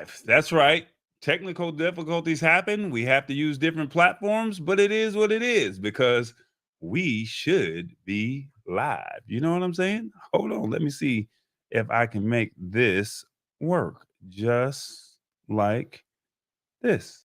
live. That's right. Technical difficulties happen. We have to use different platforms, but it is what it is because we should be live. You know what I'm saying? Hold on. Let me see if I can make this work just like this.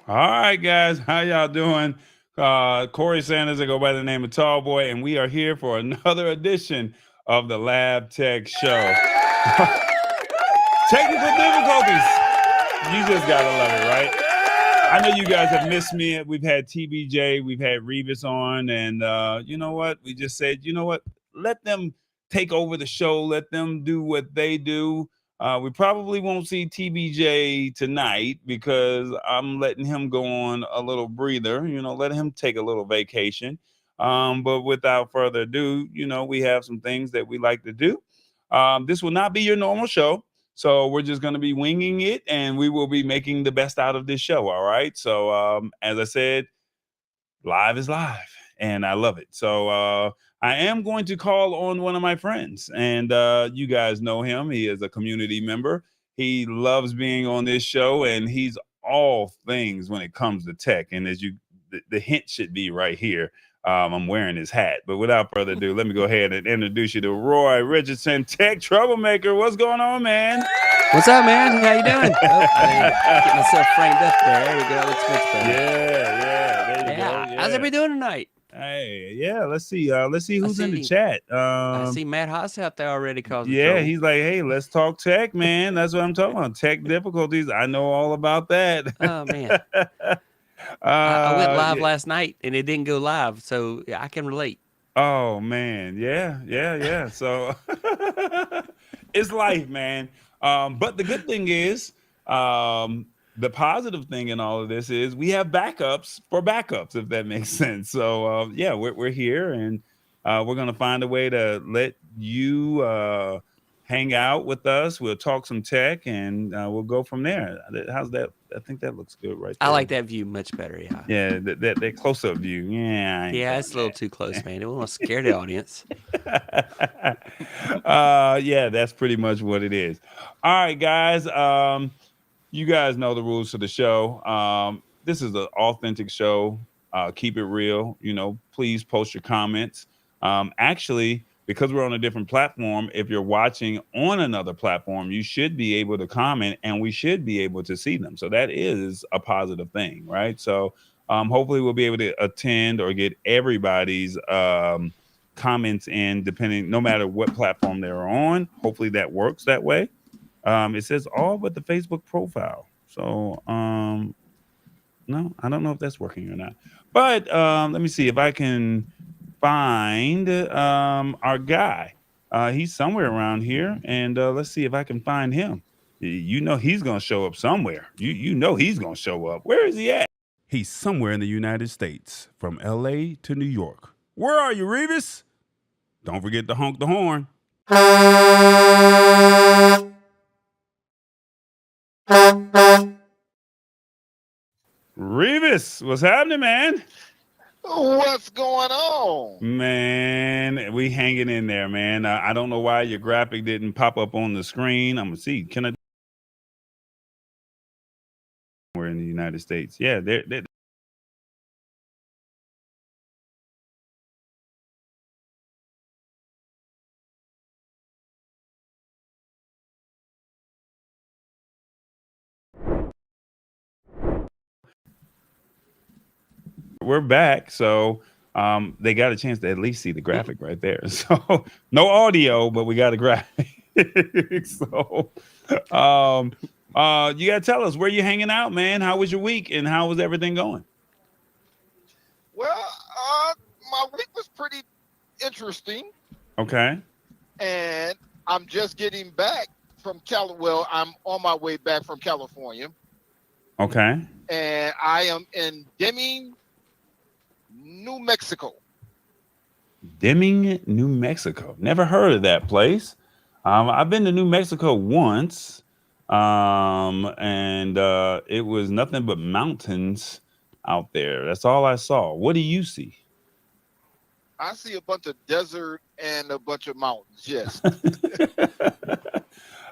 All right, guys, how y'all doing? Corey Sanders, I go by the name of Tallboy, and we are here for another edition of the Lab Tech Show. Technical difficulties. You just gotta love it, right? I know you guys have missed me. We've had TBJ, we've had Revis on, and you know what? We just said, you know what? Let them take over the show. Let them do what they do. We probably won't see TBJ tonight because I'm letting him go on a little breather, let him take a little vacation. But without further ado, we have some things that we like to do. This will not be your normal show. So we're just going to be winging it and we will be making the best out of this show. All right. So as I said, live is live and I love it. So I am going to call on one of my friends and you guys know him. He is a community member. He loves being on this show and he's all things when it comes to tech. And as the hint should be right here. I'm wearing his hat, but without further ado, let me go ahead and introduce you to Roy Richardson, Tech Troublemaker. What's going on, man? What's up, man? How you doing? Get myself framed up there. There we go. Looks much better. Yeah. There you go. Yeah. How's everybody doing tonight? Hey, yeah. Let's see who's in the chat. I see Matt Haas out there already causing yeah, trouble. he's like, hey, let's talk tech, man. That's what I'm talking about. Tech difficulties. I know all about that. Oh man. I went live last night and it didn't go live, so I can relate. Oh man, yeah. So it's life, man. But the good thing is, the positive thing in all of this is we have backups for backups, if that makes sense. So yeah, we're here and we're gonna find a way to let you hang out with us. We'll talk some tech and we'll go from there. How's that? I think that looks good right there. I like that view much better, yeah. Yeah, that close-up view. Yeah, it's a little too close, man. It won't scare the audience. Yeah, that's pretty much what it is. All right, guys. You guys know the rules to the show. This is an authentic show. Keep it real. Please post your comments. Actually, because we're on a different platform, if you're watching on another platform, you should be able to comment and we should be able to see them. So that is a positive thing, right? So hopefully we'll be able to attend or get everybody's comments in, depending, no matter what platform they're on. Hopefully that works that way. It says all but the Facebook profile. So no, I don't know if that's working or not. But let me see if I can find our guy. He's somewhere around here, and let's see if I can find him. He's gonna show up somewhere. You know he's gonna show up. Where is he at? He's somewhere in the United States, from LA to New York. Where are you, Revis? Don't forget to honk the horn. Revis, what's happening, man? What's going on? Man, we hanging in there, man. I don't know why your graphic didn't pop up on the screen. I'm gonna see. Can I? We're in the United States. Yeah, they're we're back. So they got a chance to at least see the graphic right there. So no audio, but we got a graphic. So, you gotta tell us where you hanging out, man. How was your week and how was everything going? Well, my week was pretty interesting, Okay. and I'm just getting back from Well, I'm on my way back from California, Okay. and I am in Deming, New Mexico. Deming, New Mexico. Never heard of that place. I've been to New Mexico once, and it was nothing but mountains out there. That's all I saw. What do you see? I see a bunch of desert and a bunch of mountains. Yes.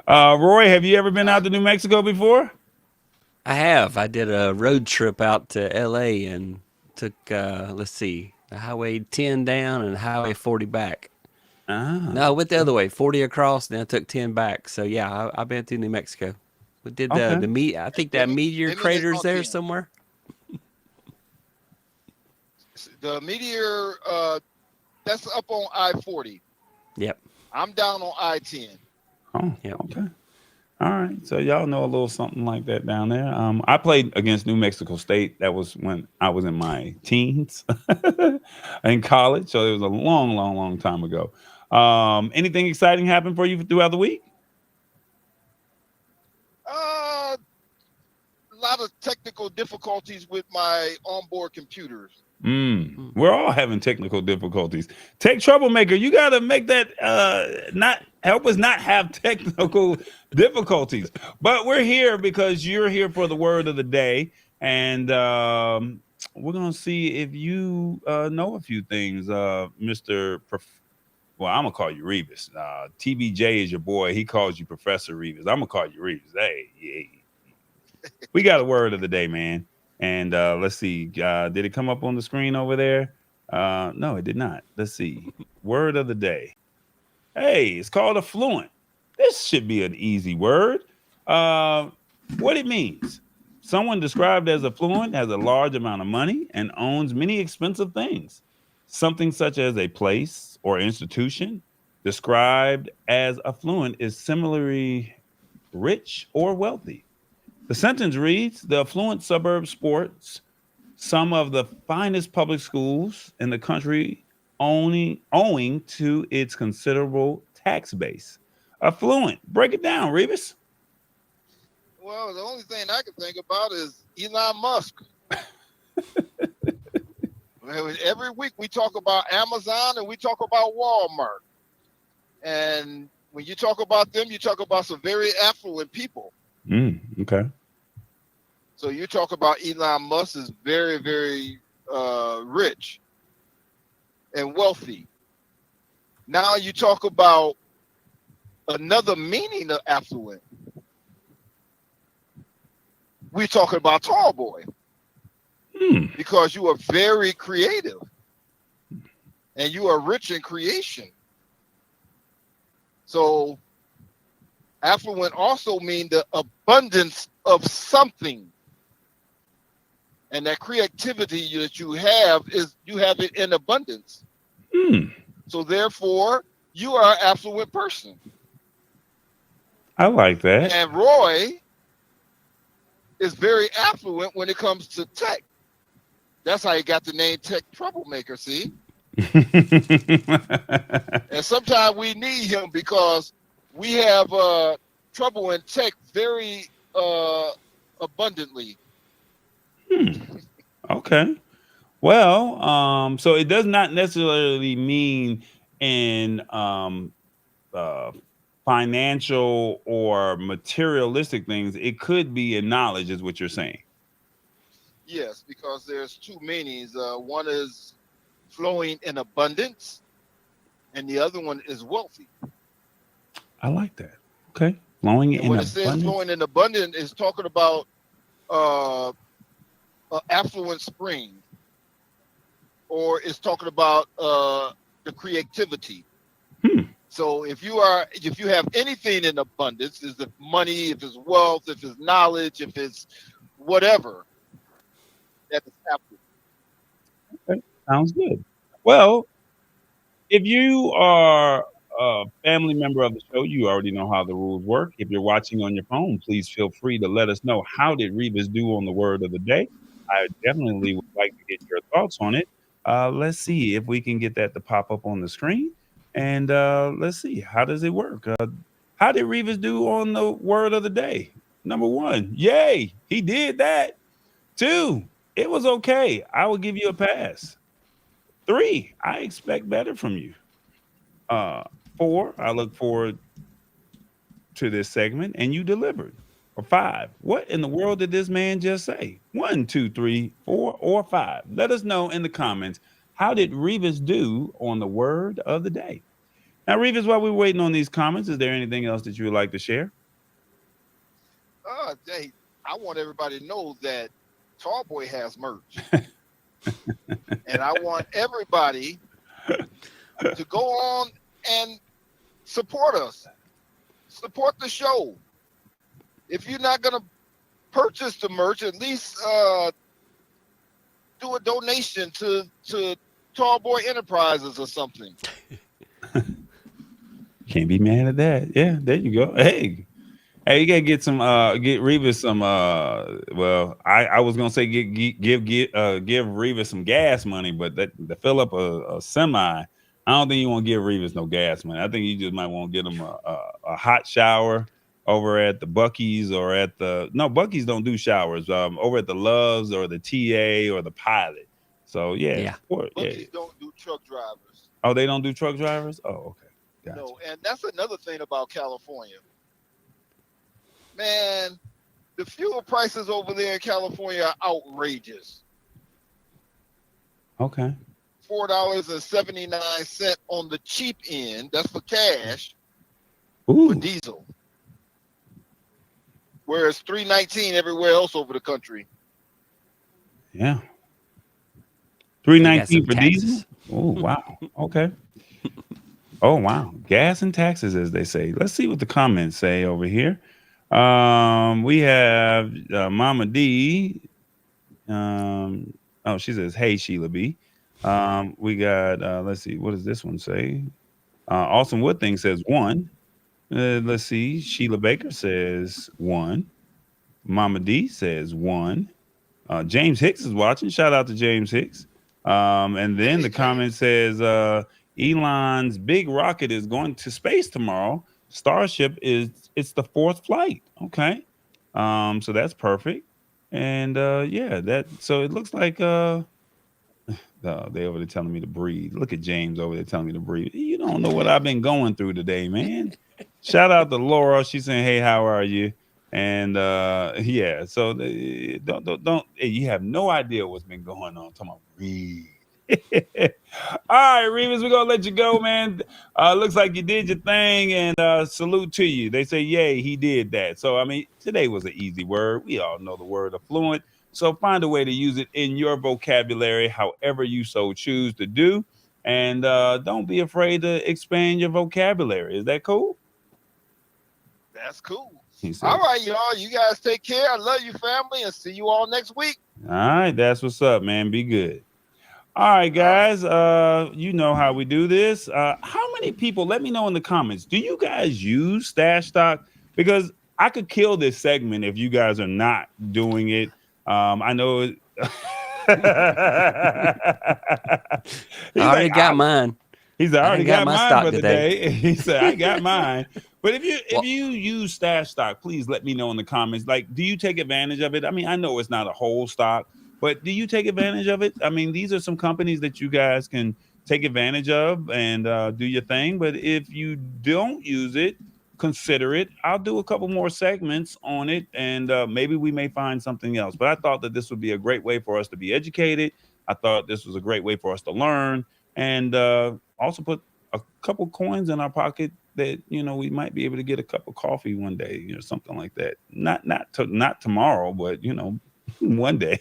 Roy, have you ever been out to New Mexico before? I have. I did a road trip out to LA and took let's see, the Highway 10 down and Highway 40 back. Ah. No, I went the other way, 40 across, then I took 10 back. So yeah, I've been through New Mexico. We did Okay. I think that meteor Deming is crater's on there 10. somewhere. The meteor, that's up on I-40. Yep. I'm down on I-10. Oh, Yep. okay. All right. So y'all know a little something like that down there. I played against New Mexico State. That was when I was in my teens in college. So it was a long, long, long time ago. Anything exciting happened for you throughout the week? A lot of technical difficulties with my onboard computers. We're all having technical difficulties. Tech Troublemaker, you got to make that not help us not have technical difficulties. But we're here because you're here for the word of the day, and we're gonna see if you know a few things, Mister. Well, I'm gonna call you Revis. TBJ is your boy. He calls you Professor Revis. I'm gonna call you Revis. Hey, we got a word of the day, man. And let's see. Did it come up on the screen over there? No, it did not. Let's see. Word of the day. Hey, it's called affluent. This should be an easy word. What it means. Someone described as affluent has a large amount of money and owns many expensive things. Something such as a place or institution described as affluent is similarly rich or wealthy. The sentence reads, the affluent suburb sports some of the finest public schools in the country owing to its considerable tax base. Affluent. Break it down, Revis. Well, the only thing I can think about is Elon Musk. Every week we talk about Amazon and we talk about Walmart. And when you talk about them, you talk about some very affluent people. Okay. So you talk about Elon Musk is very, very rich and wealthy. Now you talk about another meaning of affluent. We're talking about Tallboy because you are very creative and you are rich in creation. So affluent also means the abundance of something. And that creativity that you have it in abundance. So therefore, you are an affluent person. I like that. And Roy is very affluent when it comes to tech. That's how he got the name Tech Troublemaker, see? And sometimes we need him because we have trouble in tech very abundantly. Okay. Well, so it does not necessarily mean in financial or materialistic things. It could be in knowledge, is what you're saying. Yes, because there's two meanings. One is flowing in abundance, and the other one is wealthy. I like that. Okay. Flowing in when abundance. it says flowing in abundance, it's talking about affluent spring, or it's talking about the creativity. So if you have anything in abundance, is it money, if it's wealth, if it's knowledge, if it's whatever, that is affluent. Okay. Sounds good. Well, if you are a family member of the show, you already know how the rules work. If you're watching on your phone, please feel free to let us know, how did Revis do on the word of the day? I definitely would like to get your thoughts on it. Let's see if we can get that to pop up on the screen. And let's see, how does it work? How did Revis do on the word of the day? Number one, yay, he did that. Two, it was okay. I will give you a pass. Three, I expect better from you. Uh, Four, I look forward to this segment and you delivered. Or five, what in the world did this man just say? One, two, three, four, or five. Let us know in the comments, how did Revis do on the word of the day? Now, Revis, while we're waiting on these comments, is there anything else that you would like to share? Hey, I want everybody to know that Tallboy has merch. And I want everybody to go on and support us. Support the show. If you're not going to purchase the merch, at least do a donation to Tallboy Enterprises or something. Can't be mad at that. Yeah, there you go. Hey, you gotta get some get Revis some well, I was gonna say give Revis some gas money, but that to fill up a semi, I don't think you want to give Revis no gas money. I think you just might want to get him a hot shower over at the Buc-ee's or at the Buc-ee's don't do showers. Over at the Loves or the TA or the Pilot. So yeah. Buc-ee's don't do truck drivers. Oh, they don't do truck drivers? Oh, okay. Gotcha. No, and that's another thing about California. Man, the fuel prices over there in California are outrageous. Okay. $4.79 on the cheap end. That's for cash. Ooh. For diesel. Whereas $3.19 everywhere else over the country. Yeah. $3.19 for diesel? Oh, wow. Okay. Oh, wow. Gas and taxes, as they say. Let's see what the comments say over here. We have Mama D. She says, hey, Sheila B. We got, let's see, what does this one say? Awesome Wood Thing says 1. Let's see. Sheila Baker says 1. Mama D says 1. James Hicks is watching. Shout out to James Hicks. And then the comment says, Elon's big rocket is going to space tomorrow. Starship it's the 4th flight. Okay. So that's perfect. And so it looks like they over there telling me to breathe. Look at James over there telling me to breathe. You don't know what I've been going through today, man. Shout out to Laura. She's saying, hey, how are you? And so don't you have no idea what's been going on. Talking about breathe. All right, Revis, we're gonna let you go, man. Looks like you did your thing, and salute to you. They say, yay, he did that. So I mean, today was an easy word. We all know the word affluent. So find a way to use it in your vocabulary, however you so choose to do. And don't be afraid to expand your vocabulary. Is that cool? That's cool. Said, all right, y'all. You guys take care. I love you, family, and see you all next week. All right, that's what's up, man. Be good. All right, guys. You know how we do this. How many people? Let me know in the comments. Do you guys use Stash Stock? Because I could kill this segment if you guys are not doing it. I know. I already got mine. He said, I already got mine for the today. day. He said, I got mine. But if you use Stash Stock, please let me know in the comments. Like, do you take advantage of it? I mean, I know it's not a whole stock, but do you take advantage of it? I mean, these are some companies that you guys can take advantage of and do your thing. But if you don't use it, consider it. I'll do a couple more segments on it, and maybe we may find something else. But I thought that this would be a great way for us to be educated. I thought this was a great way for us to learn, and also put a couple coins in our pocket that, you know, we might be able to get a cup of coffee one day or something like that. Not tomorrow, but, you know, one day.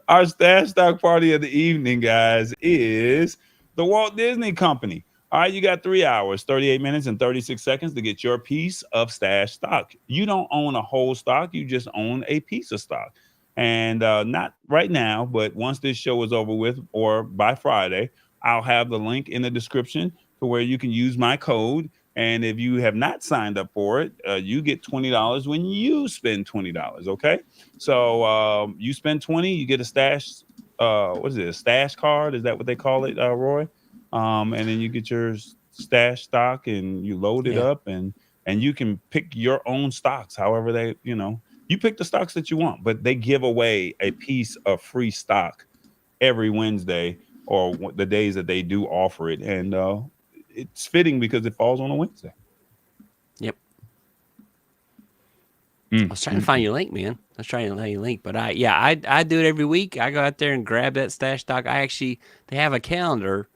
Our Stash Stock party of the evening, guys, is the Walt Disney Company. All right, you got 3 hours, 38 minutes, and 36 seconds to get your piece of Stash Stock. You don't own a whole stock. You just own a piece of stock. And not right now, but once this show is over with or by Friday, I'll have the link in the description to where you can use my code. And if you have not signed up for it, you get $20 when you spend $20. Okay, so you spend 20, you get a stash. What is it? A stash card? Is that what they call it, Roy? And then you get your stash stock and you load it Yeah. up, and you can pick your own stocks. However, you pick the stocks that you want, but they give away a piece of free stock every Wednesday or the days that they do offer it, and it's fitting because it falls on a Wednesday. Yep. I was trying to find your link, man. I was trying to find your link, but I do it every week. I go out there and grab that stash stock. They have a calendar.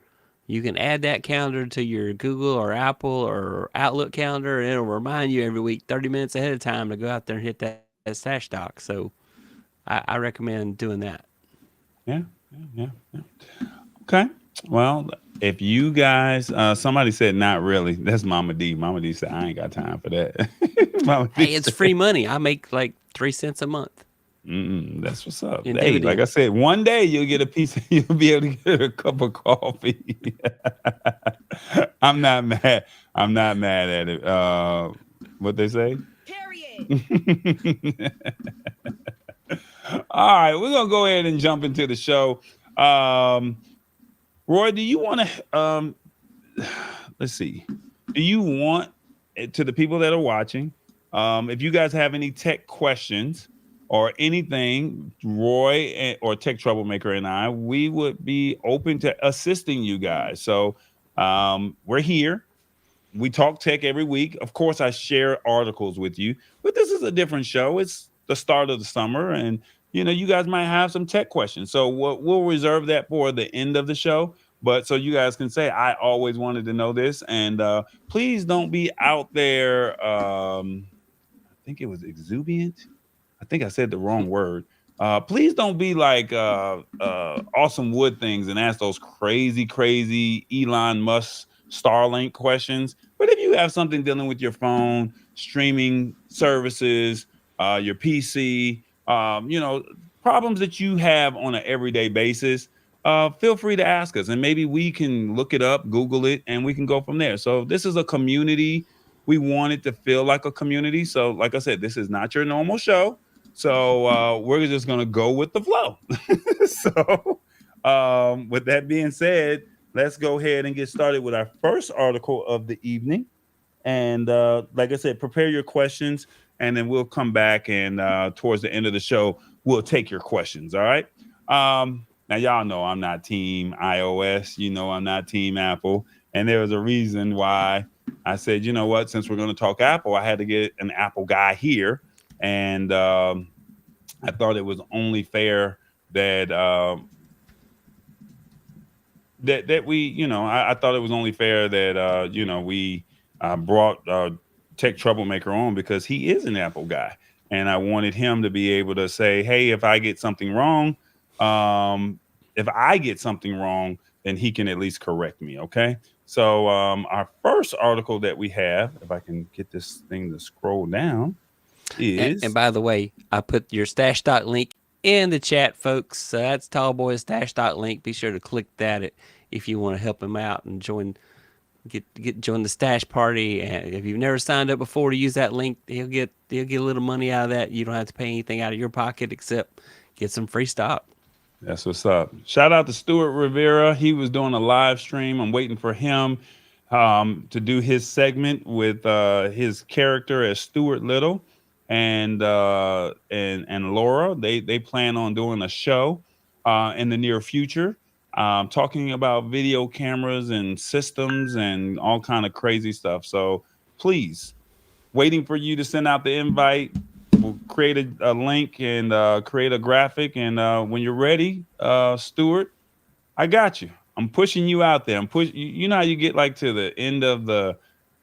You can add that calendar to your Google or Apple or Outlook calendar, and it'll remind you every week, 30 minutes ahead of time, to go out there and hit that stash stock. So I recommend doing that. Yeah. Okay. Well, if you guys, somebody said not really. That's Mama D. Mama D said I ain't got time for that. Hey, it's free money. I make like 3 cents a month. That's what's up. In Hey, like dividends. I said, one day you'll get a piece. You'll be able to get a cup of coffee. I'm not mad. I'm not mad at it. What they say? Period. All right, we're gonna go ahead and jump into the show. Roy, do you want to? Let's see. Do you want to the people that are watching? If you guys have any tech questions or anything, Roy or Tech Troublemaker and I, we would be open to assisting you guys. So we're here. We talk tech every week. Of course, I share articles with you, but this is a different show. It's the start of the summer, and you guys might have some tech questions. So we'll reserve that for the end of the show. But so you guys can say, I always wanted to know this. And please don't be out there. I think it was exuberant. I think I said the wrong word. Please don't be like Awesome Wood things and ask those crazy Elon Musk Starlink questions. But if you have something dealing with your phone, streaming services, your PC, problems that you have on an everyday basis, feel free to ask us, and maybe we can look it up, Google it, and we can go from there. So this is a community. We want it to feel like a community. So like I said, this is not your normal show. So we're just going to go with the flow. So with that being said, let's go ahead and get started with our first article of the evening. And like I said, prepare your questions, and then we'll come back and towards the end of the show, we'll take your questions. All right. Now, y'all know I'm not team iOS. I'm not team Apple. And there was a reason why I said, you know what, since we're going to talk Apple, I had to get an Apple guy here. And I thought it was only fair that that we, I thought it was only fair that, we brought Tech Troublemaker on because he is an Apple guy. And I wanted him to be able to say, hey, if I get something wrong, then he can at least correct me. Okay. So our first article that we have, if I can get this thing to scroll down, is. And by the way, I put your stash stock link in the chat, folks. That's Tallboy's stash stock link. Be sure to click that if you want to help him out and join the stash party. And if you've never signed up before to use that link, he'll get a little money out of that. You don't have to pay anything out of your pocket except get some free stock. That's what's up. Shout out to Stuart Rivera. He was doing a live stream. I'm waiting for him to do his segment with his character as Stuart Little and Laura. They plan on doing a show in the near future, talking about video cameras and systems and all kind of crazy stuff. So please, waiting for you to send out the invite. We'll create a link and create a graphic. And when you're ready, Stuart, I got you. I'm pushing you out there. You know how you get like to the end of the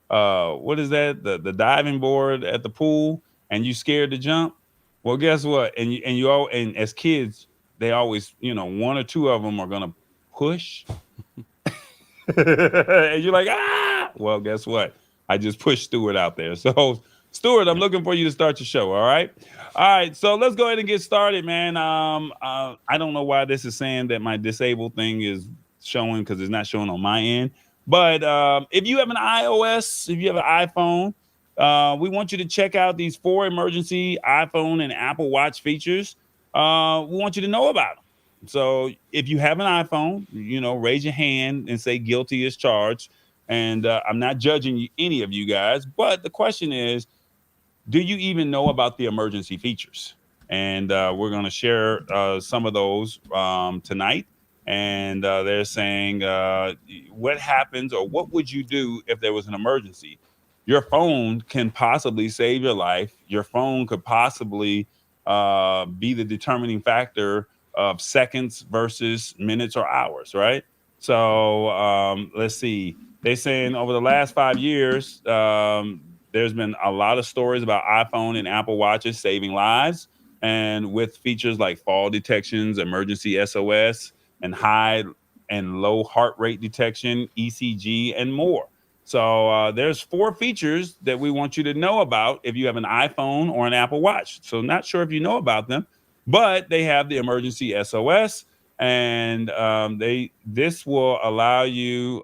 what is that? The diving board at the pool, and you scared to jump. Well, guess what? And as kids, they always, one or two of them are gonna push, and you're like, ah. Well, guess what? I just pushed Stuart out there. So. Stuart, I'm looking for you to start your show. All right. So let's go ahead and get started, man. I don't know why this is saying that my disabled thing is showing because it's not showing on my end. But if you have an iOS, if you have an iPhone, we want you to check out these 4 emergency iPhone and Apple Watch features. We want you to know about them. So if you have an iPhone, raise your hand and say guilty as charged. And I'm not judging any of you guys, but the question is, do you even know about the emergency features? And we're going to share some of those tonight. And they're saying, what happens or what would you do if there was an emergency? Your phone can possibly save your life. Your phone could possibly be the determining factor of seconds versus minutes or hours, right? So let's see. They're saying over the last 5 years, there's been a lot of stories about iPhone and Apple Watches saving lives, and with features like fall detections, emergency SOS, and high and low heart rate detection, ECG, and more. So there's 4 features that we want you to know about if you have an iPhone or an Apple Watch. So not sure if you know about them, but they have the emergency SOS, and this will allow you.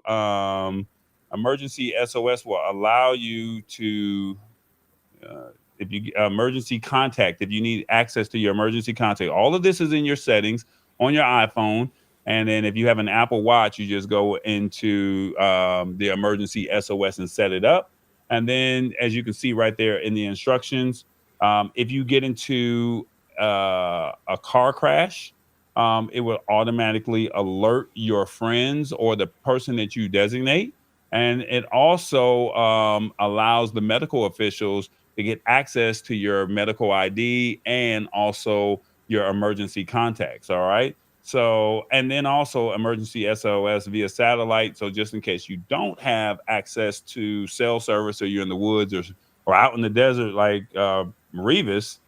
Emergency SOS will allow you to, if you emergency contact, if you need access to your emergency contact, all of this is in your settings on your iPhone. And then if you have an Apple Watch, you just go into the emergency SOS and set it up. And then, as you can see right there in the instructions, if you get into a car crash, it will automatically alert your friends or the person that you designate. And it also allows the medical officials to get access to your medical ID and also your emergency contacts. All right. So, and then also emergency SOS via satellite. So, just in case you don't have access to cell service, or you're in the woods or out in the desert like Revis,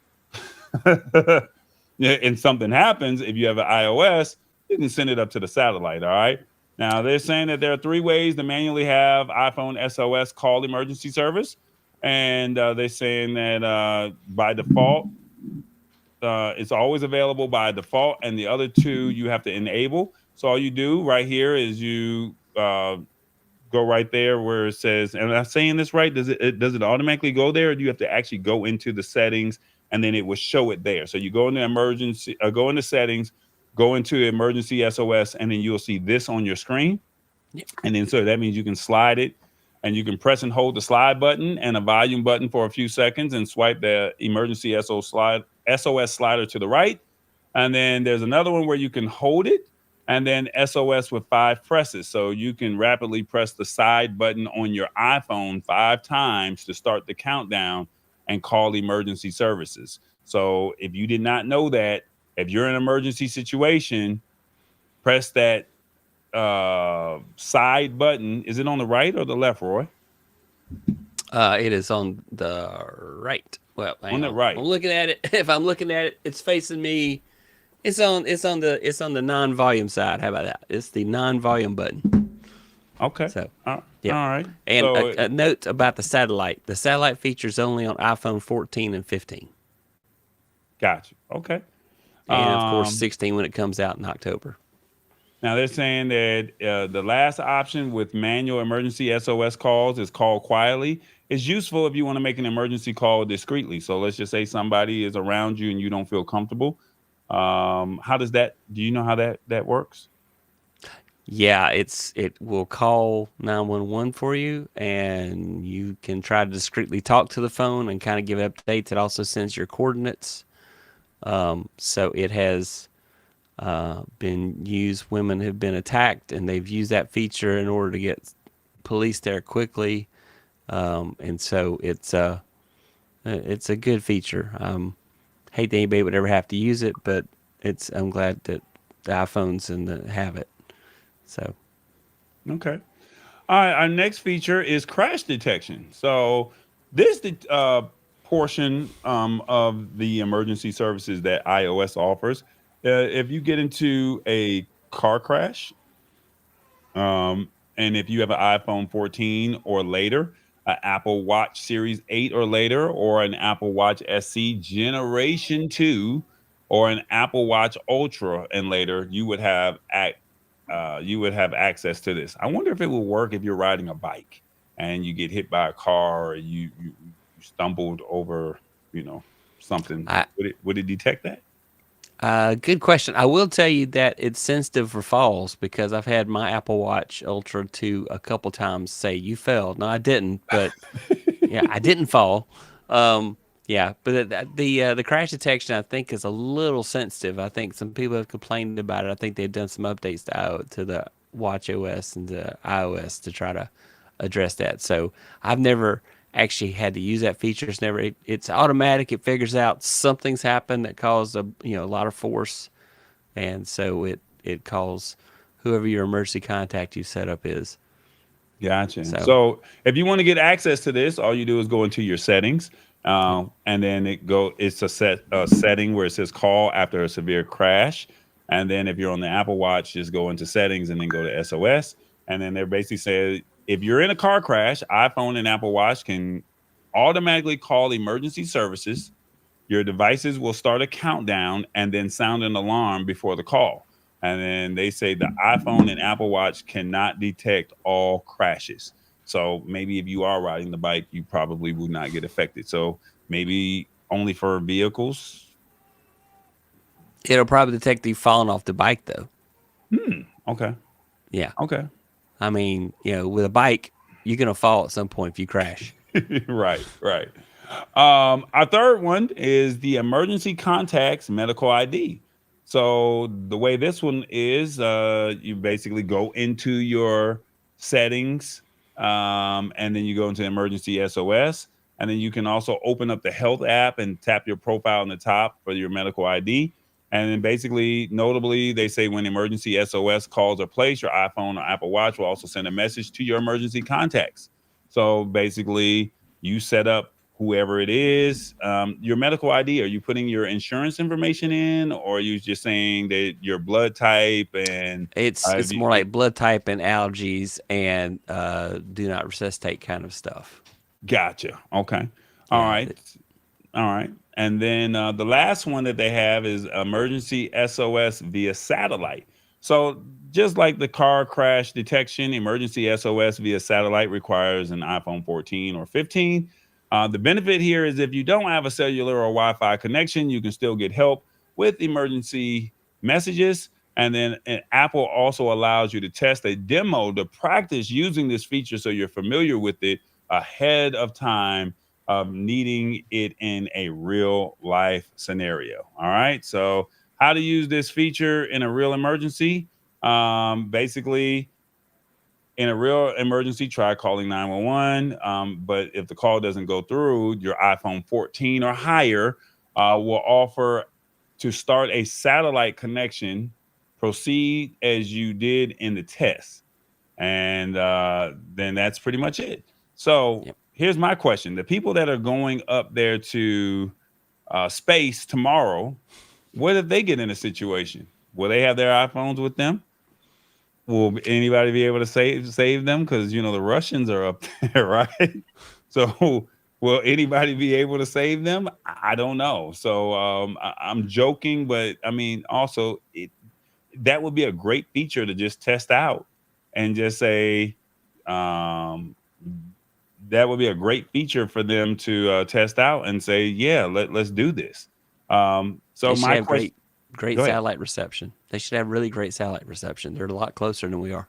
and something happens, if you have an iOS, you can send it up to the satellite. All right. Now, they're saying that there are 3 ways to manually have iPhone SOS call emergency service. And they're saying that by default, it's always available by default. And the other 2 you have to enable. So all you do right here is you go right there where it says, and I'm saying this right, does it automatically go there, or do you have to actually go into the settings and then it will show it there? So you go into emergency, go into settings, go into emergency SOS, and then you'll see this on your screen. Yep. And then so that means you can slide it, and you can press and hold the slide button and a volume button for a few seconds and swipe the emergency SOS slider to the right. And then there's another one where you can hold it and then SOS with 5 presses. So you can rapidly press the side button on your iPhone 5 times to start the countdown and call emergency services. So if you did not know that, if you're in an emergency situation, press that side button. Is it on the right or the left, Roy? It is on the right. Well, on the right. I'm looking at it. If I'm looking at it, it's facing me. It's on the non-volume side. How about that? It's the non-volume button. Okay. So yeah. All right. And so, a note about the satellite. The satellite feature is only on iPhone 14 and 15. Gotcha. Okay. And of course 16 when it comes out in October. Now they're saying that the last option with manual emergency SOS calls is call quietly. It's useful if you want to make an emergency call discreetly. So let's just say somebody is around you and you don't feel comfortable. How does that? Do you know how that works? Yeah, it will call 911 for you, and you can try to discreetly talk to the phone and kind of give updates. It also sends your coordinates. So it has been used. Women have been attacked, and they've used that feature in order to get police there quickly. And so it's a good feature. Hate that anybody would ever have to use it, but I'm glad that the iPhones have it. So, okay. All right. Our next feature is crash detection. So this portion of the emergency services that iOS offers. If you get into a car crash, and if you have an iPhone 14 or later, an Apple Watch Series 8 or later, or an Apple Watch SE Generation 2, or an Apple Watch Ultra and later, you would have you would have access to this. I wonder if it will work if you're riding a bike and you get hit by a car, or you stumbled over, something. I, Would it detect that? Good question. I will tell you that it's sensitive for falls because I've had my Apple Watch Ultra 2 a couple times say you fell. No, I didn't, but yeah, I didn't fall. Yeah, but the crash detection I think is a little sensitive. I think some people have complained about it. I think they've done some updates to the Watch OS and the iOS to try to address that. So I've never actually had to use that feature. It's automatic. It figures out something's happened that caused a lot of force, and so it calls whoever your emergency contact you set up is. Gotcha. So if you want to get access to this, all you do is go into your settings, and then it's a setting where it says call after a severe crash. And then if you're on the Apple Watch, just go into settings and then go to SOS. And then they're basically saying if you're in a car crash, iPhone and Apple Watch can automatically call emergency services. Your devices will start a countdown and then sound an alarm before the call. And then they say the iPhone and Apple Watch cannot detect all crashes. So maybe if you are riding the bike, you probably will not get affected. So maybe only for vehicles. It'll probably detect you falling off the bike, though. Okay. Yeah. Okay. I mean, with a bike, you're going to fall at some point if you crash. Right. Our third one is the emergency contacts medical ID. So the way this one is, you basically go into your settings, and then you go into emergency SOS, and then you can also open up the health app and tap your profile on the top for your medical ID. And then basically, notably, they say when emergency SOS calls are placed, your iPhone or Apple Watch will also send a message to your emergency contacts. So basically, you set up whoever it is, your medical ID. Are you putting your insurance information in, or are you just saying that your blood type and it's more like blood type and allergies and do not resuscitate kind of stuff. Gotcha. Okay. All right. And then the last one that they have is emergency SOS via satellite. So just like the car crash detection, emergency SOS via satellite requires an iPhone 14 or 15. The benefit here is if you don't have a cellular or Wi-Fi connection, you can still get help with emergency messages. And then Apple also allows you to test a demo to practice using this feature so you're familiar with it ahead of time of needing it in a real life scenario. All right. So how to use this feature in a real emergency. Basically, in a real emergency, try calling 911. But if the call doesn't go through, your iPhone 14 or higher will offer to start a satellite connection. Proceed as you did in the test. And then that's pretty much it. So here's my question. The people that are going up there to space tomorrow, what if they get in a situation? Will they have their iPhones with them? Will anybody be able to save them? Because, the Russians are up there, right? So will anybody be able to save them? I don't know. So I'm joking, but I mean, also, that would be a great feature to just test out and just say, that would be a great feature for them to test out and say, yeah, let's do this. So my question, great satellite reception. They should have really great satellite reception. They're a lot closer than we are.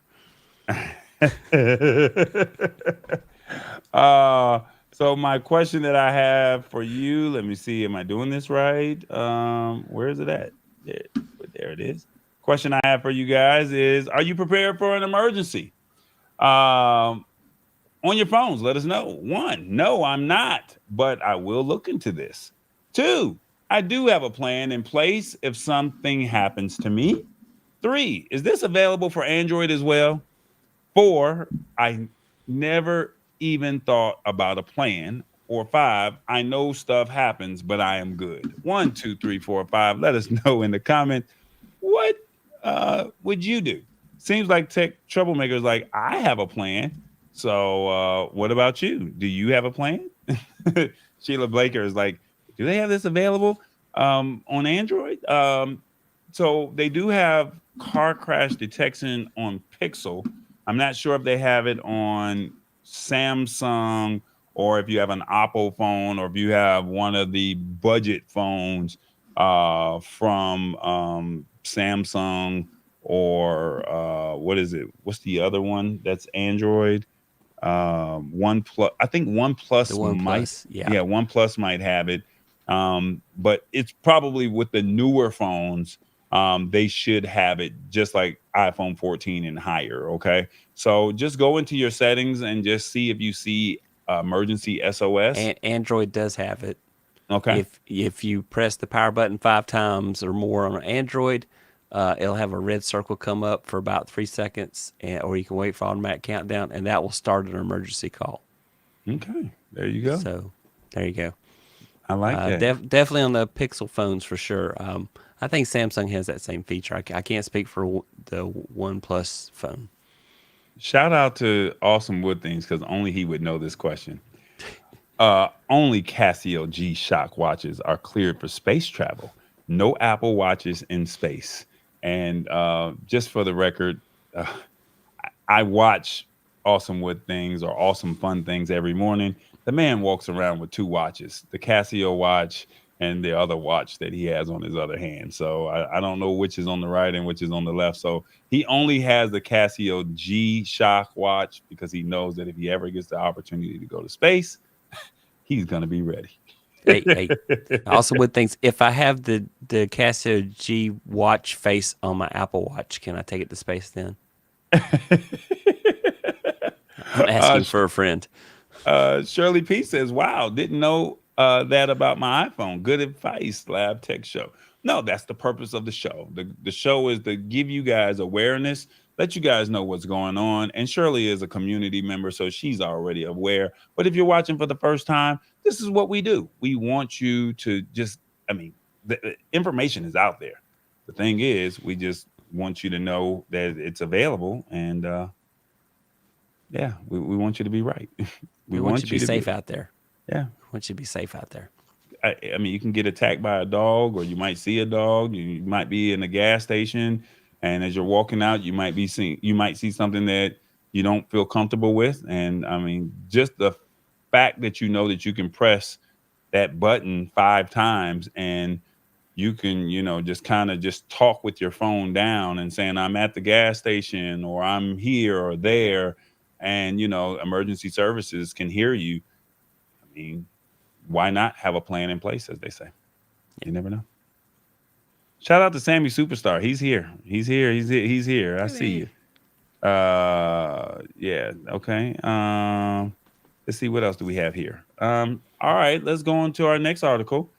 So my question that I have for you, let me see, am I doing this right? Where is it at? There it is. Question I have for you guys is, are you prepared for an emergency? On your phones, let us know. 1, no, I'm not, but I will look into this. 2, I do have a plan in place if something happens to me. 3, is this available for Android as well? 4, I never even thought about a plan. Or 5, I know stuff happens, but I am good. 1, 2, 3, 4, 5. Let us know in the comment. What would you do? Seems like Tech Troublemaker is like, I have a plan. So what about you? Do you have a plan? Sheila Blaker is like, do they have this available on Android? So they do have car crash detection on Pixel. I'm not sure if they have it on Samsung or if you have an Apple phone or if you have one of the budget phones from Samsung or what is it? What's the other one that's Android? One plus, I think One The Plus One might, Plus, yeah. yeah, One Plus might have it. But it's probably with the newer phones, they should have it just like iPhone 14 and higher. Okay, so just go into your settings and just see if you see emergency SOS. Android does have it. Okay, If you press the power button 5 times or more on Android, it'll have a red circle come up for about 3 seconds, or you can wait for automatic countdown, and that will start an emergency call. okay, there you go. So there you go. I like that. Definitely on the Pixel phones for sure. I think Samsung has that same feature. I can't speak for the One Plus phone. Shout out to Awesome Wood Things because only he would know this question. Only Casio G-Shock watches are cleared for space travel. No Apple watches in space. And just for the record, I watch Awesome Wood Things or Awesome Fun Things every morning. The man walks around with 2 watches, the Casio watch and the other watch that he has on his other hand. So I don't know which is on the right and which is on the left. So he only has the Casio G-Shock watch because he knows that if he ever gets the opportunity to go to space, he's going to be ready. Hey, also with things, if I have the Casio G watch face on my Apple Watch, can I take it to space then? I'm asking for a friend. Shirley P says, wow, didn't know that about my iPhone. Good advice, Lab Tech Show. No, that's the purpose of the show. The show is to give you guys awareness, let you guys know what's going on. And Shirley is a community member, so she's already aware. But if you're watching for the first time, this is what we do. We want you to just, the information is out there. The thing is, we just want you to know that it's available. And yeah, we want you to be right. We want you to be safe out there. Yeah. We want you to be safe out there. I mean, you can get attacked by a dog, or you might see a dog. You might be in a gas station, and as you're walking out, you might see something that you don't feel comfortable with. And I mean, just the fact that you know that you can press that button 5 times and you can, just kind of just talk with your phone down and saying, I'm at the gas station or I'm here or there. And, emergency services can hear you. I mean, why not have a plan in place, as they say? You never know. Shout out to Sammy Superstar. He's here. He's here. I see you. Yeah. Okay. Let's see, what else do we have here? All right, let's go on to our next article.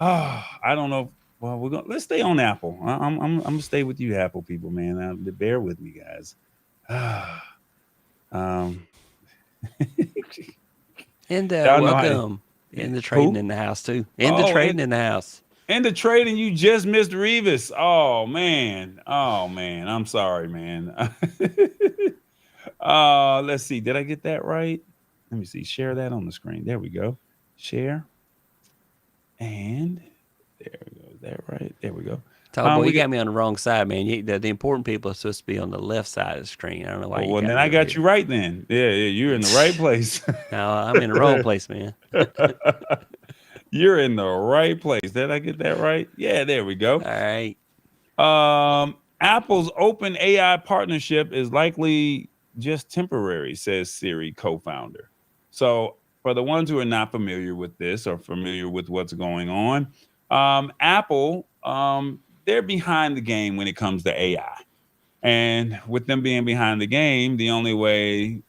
I don't know. Well, let's stay on Apple. I'm gonna stay with you, Apple people, man. Bear with me, guys. And welcome in the trading in the house too. In the trading in the house. In the trading, you just missed Revis. Oh man. I'm sorry, man. Let's see. Did I get that right? Let me see. Share that on the screen. There we go. Share. And there we go. Is that right? There we go. Tallboy, you got me on the wrong side, man. The important people are supposed to be on the left side of the screen. I don't know why. Well, then I got you right then. Yeah, you're in the right place. No, I'm in the wrong place, man. You're in the right place. Did I get that right? Yeah, there we go. All right. Apple's OpenAI partnership is likely just temporary, says Siri co-founder. So for the ones who are not familiar with this or familiar with what's going on, Apple, they're behind the game when it comes to AI. And with them being behind the game, the only way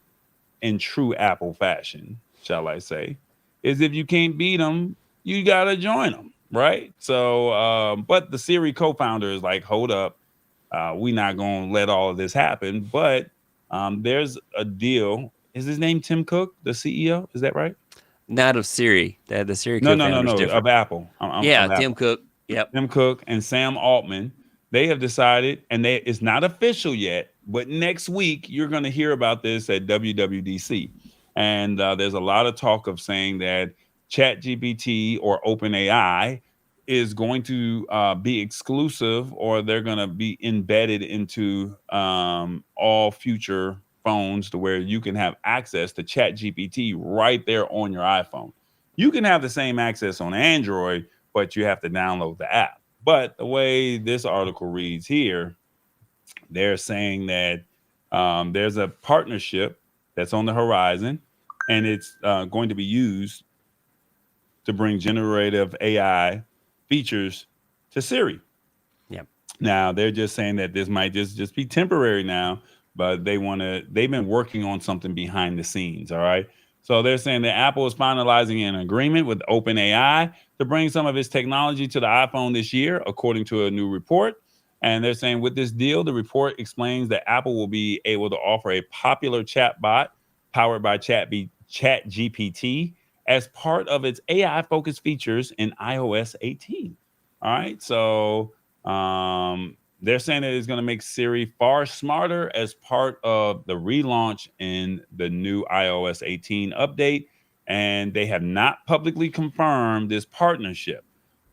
in true Apple fashion, shall I say, is if you can't beat them, you got to join them, right? So, but the Siri co-founder is like, hold up, we're not going to let all of this happen. But there's a deal. Is his name Tim Cook, the CEO? Is that right? Not of Siri. The Siri co-founder is different. Of Apple. Yeah, Tim Cook. Yep. Tim Cook and Sam Altman, they have decided, and it's not official yet, but next week you're going to hear about this at WWDC. And there's a lot of talk of saying that ChatGPT or OpenAI is going to be exclusive, or they're going to be embedded into all future phones, to where you can have access to Chat GPT right there on your iPhone. You can have the same access on Android, but you have to download the app. But the way this article reads here, they're saying that there's a partnership that's on the horizon, and it's going to be used to bring generative AI features to Siri. Yep. Now they're just saying that this might just be temporary now, but they've been working on something behind the scenes. All right. So they're saying that Apple is finalizing an agreement with OpenAI to bring some of its technology to the iPhone this year, according to a new report. And they're saying with this deal, the report explains that Apple will be able to offer a popular chatbot powered by ChatGPT as part of its AI focused features in iOS 18. All right. So they're saying that it's going to make Siri far smarter as part of the relaunch in the new iOS 18 update. And they have not publicly confirmed this partnership.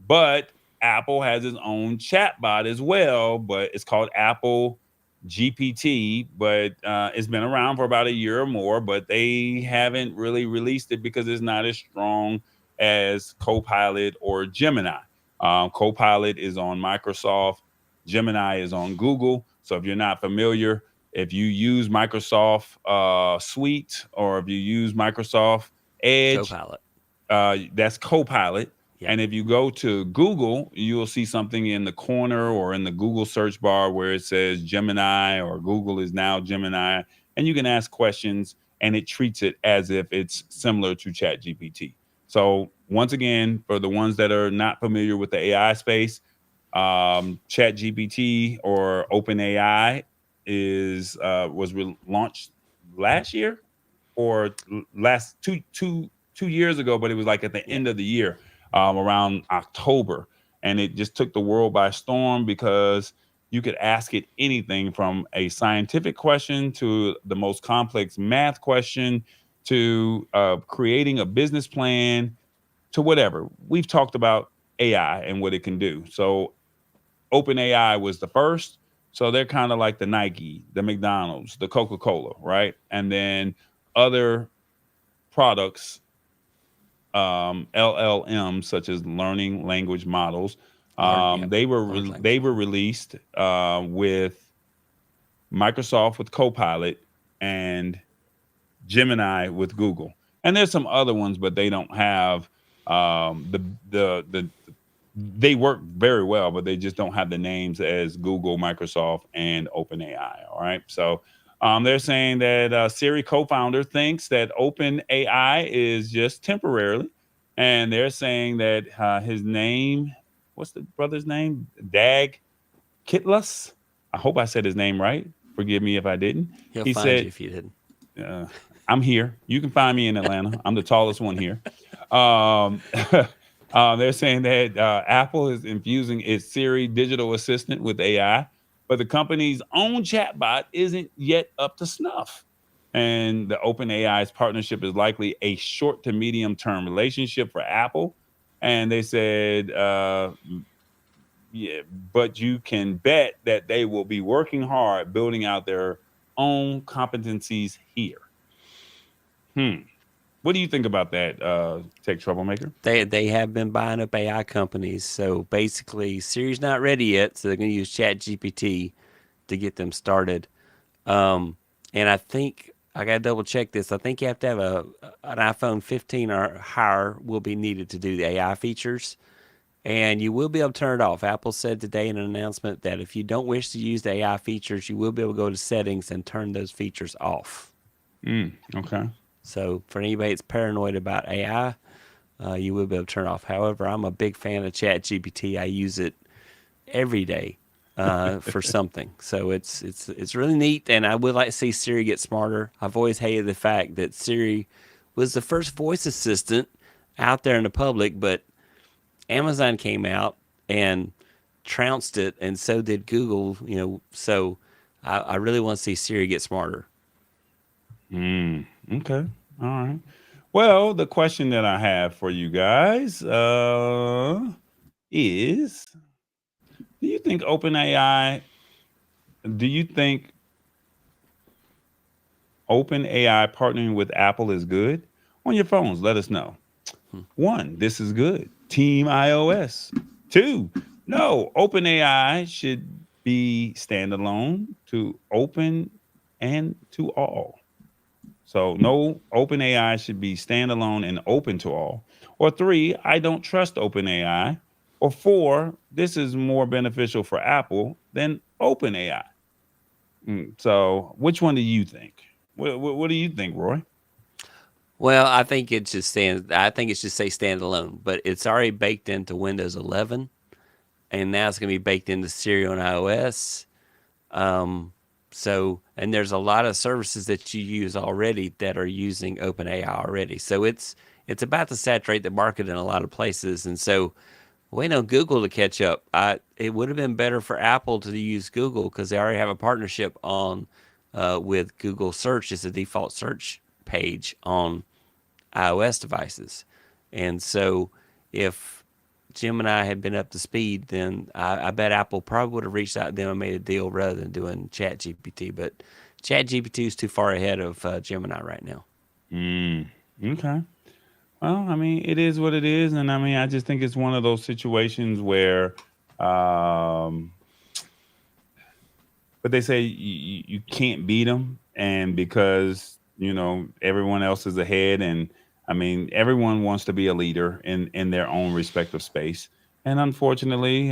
But Apple has its own chatbot as well, but it's called Apple GPT. But it's been around for about a year or more, but they haven't really released it because it's not as strong as Copilot or Gemini. Copilot is on Microsoft. Gemini is on Google. So if you're not familiar, if you use Microsoft Suite, or if you use Microsoft Edge, Copilot. That's Copilot. Yep. And if you go to Google, you will see something in the corner or in the Google search bar where it says Gemini, or Google is now Gemini. And you can ask questions, and it treats it as if it's similar to ChatGPT. So once again, for the ones that are not familiar with the AI space, ChatGPT or OpenAI was launched last year, or last two years ago, but it was like at the end of the year, around October, and it just took the world by storm because you could ask it anything from a scientific question to the most complex math question to creating a business plan to whatever. We've talked about AI and what it can do. So OpenAI was the first. So they're kind of like the Nike, the McDonald's, the Coca-Cola, right? And then other products, LLMs, such as learning language models, they were released with Microsoft with Copilot and Gemini with Google. And there's some other ones, but they don't have the they work very well, but they just don't have the names as Google, Microsoft, and OpenAI. All right. So they're saying that Siri co-founder thinks that OpenAI is just temporarily. And they're saying that his name, what's the brother's name? Dag Kitlus. I hope I said his name right. Forgive me if I didn't. He'll He find said, you if you didn't. I'm here. You can find me in Atlanta. I'm the tallest one here. They're saying that Apple is infusing its Siri digital assistant with AI, but the company's own chatbot isn't yet up to snuff. And the OpenAI's partnership is likely a short to medium term relationship for Apple. And they said, yeah, but you can bet that they will be working hard building out their own competencies here. What do you think about that, Tech Troublemaker? They have been buying up AI companies. So basically, Siri's not ready yet, so they're going to use ChatGPT to get them started. And I think I got to double check this. I think you have to have an iPhone 15 or higher will be needed to do the AI features. And you will be able to turn it off. Apple said today in an announcement that if you don't wish to use the AI features, you will be able to go to settings and turn those features off. Okay. So for anybody that's paranoid about AI, you will be able to turn it off. However, I'm a big fan of ChatGPT. I use it every day for something. So it's really neat, and I would like to see Siri get smarter. I've always hated the fact that Siri was the first voice assistant out there in the public, but Amazon came out and trounced it, and so did Google. So I really want to see Siri get smarter. Okay. All right. Well, the question that I have for you guys, is, do you think OpenAI partnering with Apple is good? On your phones, let us know. 1, this is good. Team iOS. 2, no, OpenAI should be standalone to open and to all. So no, OpenAI should be standalone and open to all. Or 3, I don't trust OpenAI. Or 4, this is more beneficial for Apple than OpenAI. So which one do you think? What do you think, Roy? Well, I think it just stands. I think it should say standalone, but it's already baked into Windows 11, and now it's going to be baked into Siri on iOS. And there's a lot of services that you use already that are using OpenAI already. So it's about to saturate the market in a lot of places, and so waiting on Google to catch up. It would have been better for Apple to use Google because they already have a partnership on with Google Search as a default search page on iOS devices. And so if Gemini had been up to speed, then I bet Apple probably would have reached out to them and made a deal rather than doing ChatGPT. But ChatGPT is too far ahead of Gemini right now. Okay. Well, I mean, it is what it is, and I mean, I just think it's one of those situations where, um, but they say you can't beat them, and because everyone else is ahead, and I mean, everyone wants to be a leader in their own respective space, and unfortunately,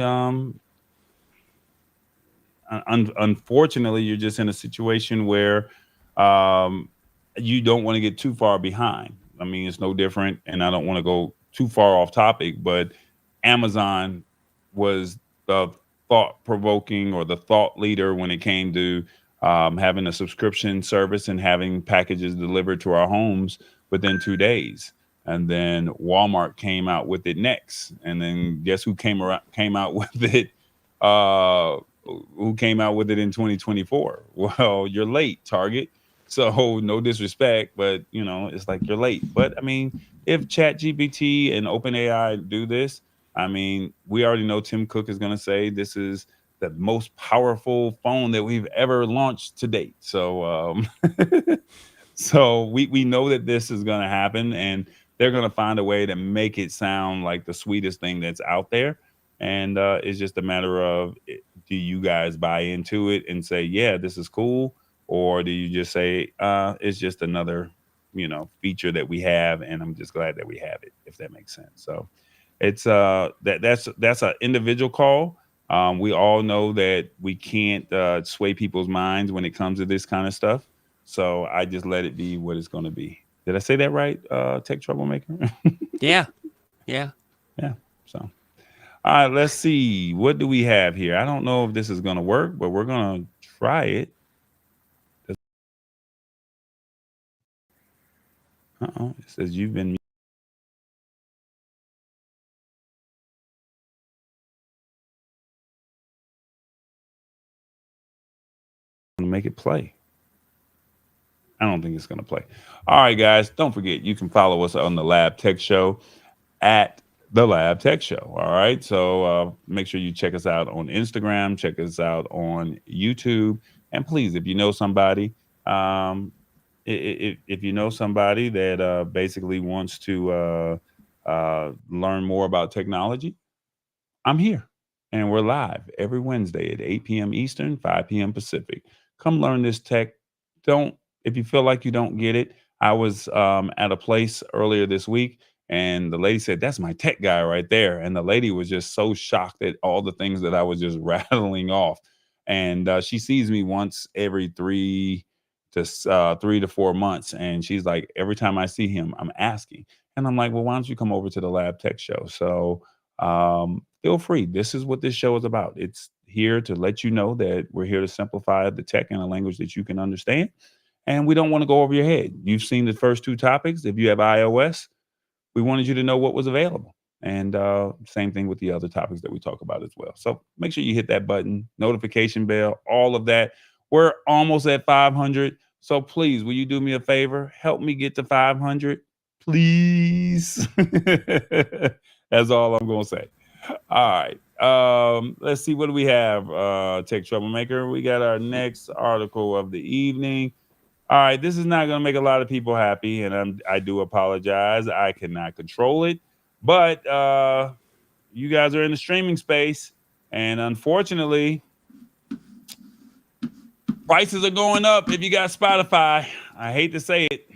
unfortunately, you're just in a situation where um, you don't want to get too far behind. I mean, it's no different, and I don't want to go too far off topic, but Amazon was the thought provoking or the thought leader when it came to having a subscription service and having packages delivered to our homes within 2 days. And then Walmart came out with it next, and then guess who came out with it? Uh, who came out with it in 2024? Well, you're late, Target. So no disrespect, but it's like you're late. But I mean, if ChatGPT and OpenAI do this, I mean, we already know Tim Cook is going to say this is the most powerful phone that we've ever launched to date. So, so we know that this is going to happen, and they're going to find a way to make it sound like the sweetest thing that's out there. And it's just a matter of, do you guys buy into it and say, yeah, this is cool? Or do you just say, it's just another, feature that we have, and I'm just glad that we have it, if that makes sense. So it's that's an individual call. We all know that we can't sway people's minds when it comes to this kind of stuff. So I just let it be what it's going to be. Did I say that right, Tech Troublemaker? Yeah. Yeah. Yeah. So, all right, let's see. What do we have here? I don't know if this is going to work, but we're going to try it. Uh-oh. It says you've been to make it play. I don't think it's going to play. All right, guys, don't forget, you can follow us on the Lab Tech Show at the Lab Tech Show. All right. So make sure you check us out on Instagram, check us out on YouTube. And please, if you know somebody, if you know somebody that basically wants to learn more about technology, I'm here, and we're live every Wednesday at 8 p.m. Eastern, 5 p.m. Pacific. Come learn this tech. Don't, if you feel like you don't get it, I was at a place earlier this week, and the lady said, "That's my tech guy right there." And the lady was just so shocked at all the things that I was just rattling off. And she sees me once every 3 to 4 months, and she's like, every time I see him, I'm asking, and I'm like, well, why don't you come over to the Lab Tech Show? So feel free. This is what this show is about. It's here to let you know that we're here to simplify the tech in a language that you can understand. And we don't want to go over your head. You've seen the first two topics. If you have iOS, we wanted you to know what was available. And same thing with the other topics that we talk about as well. So make sure you hit that button, notification bell, all of that. We're almost at 500. So please, will you do me a favor? Help me get to 500, please. That's all I'm going to say. All right. Let's see. What do we have? Tech Troublemaker. We got our next article of the evening. All right. This is not going to make a lot of people happy, and I do apologize. I cannot control it, but you guys are in the streaming space, and unfortunately, prices are going up if you got Spotify. I hate to say it.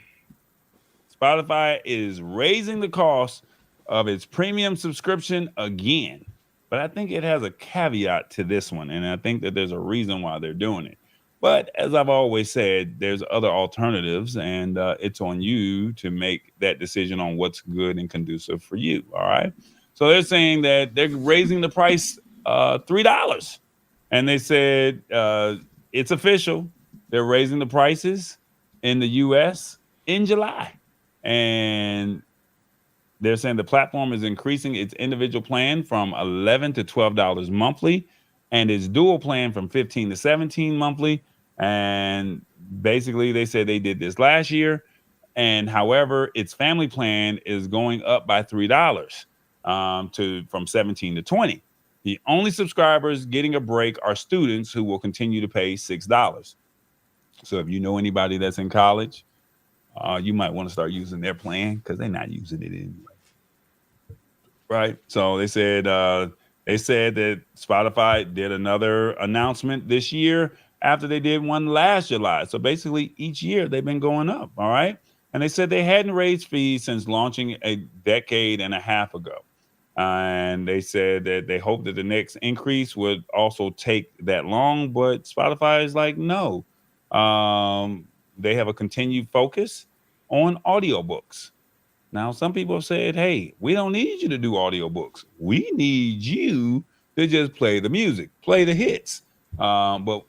Spotify is raising the cost of its premium subscription again. But I think it has a caveat to this one. And I think that there's a reason why they're doing it. But as I've always said, there's other alternatives, and it's on you to make that decision on what's good and conducive for you. All right. So they're saying that they're raising the price $3. And they said it's official. They're raising the prices in the US in July. And they're saying the platform is increasing its individual plan from $11 to $12 monthly, and its dual plan from $15 to $17 monthly. And basically, they said they did this last year. And however, its family plan is going up by $3 from $17 to $20. The only subscribers getting a break are students who will continue to pay $6. So if you know anybody that's in college, you might want to start using their plan because they're not using it anyway. Right. So they said that Spotify did another announcement this year after they did one last July. So basically each year they've been going up. All right. And they said they hadn't raised fees since launching a decade and a half ago. And they said that they hope that the next increase would also take that long. But Spotify is like, no. They have a continued focus on audiobooks. Now, some people have said, hey, we don't need you to do audiobooks. We need you to just play the music, play the hits. But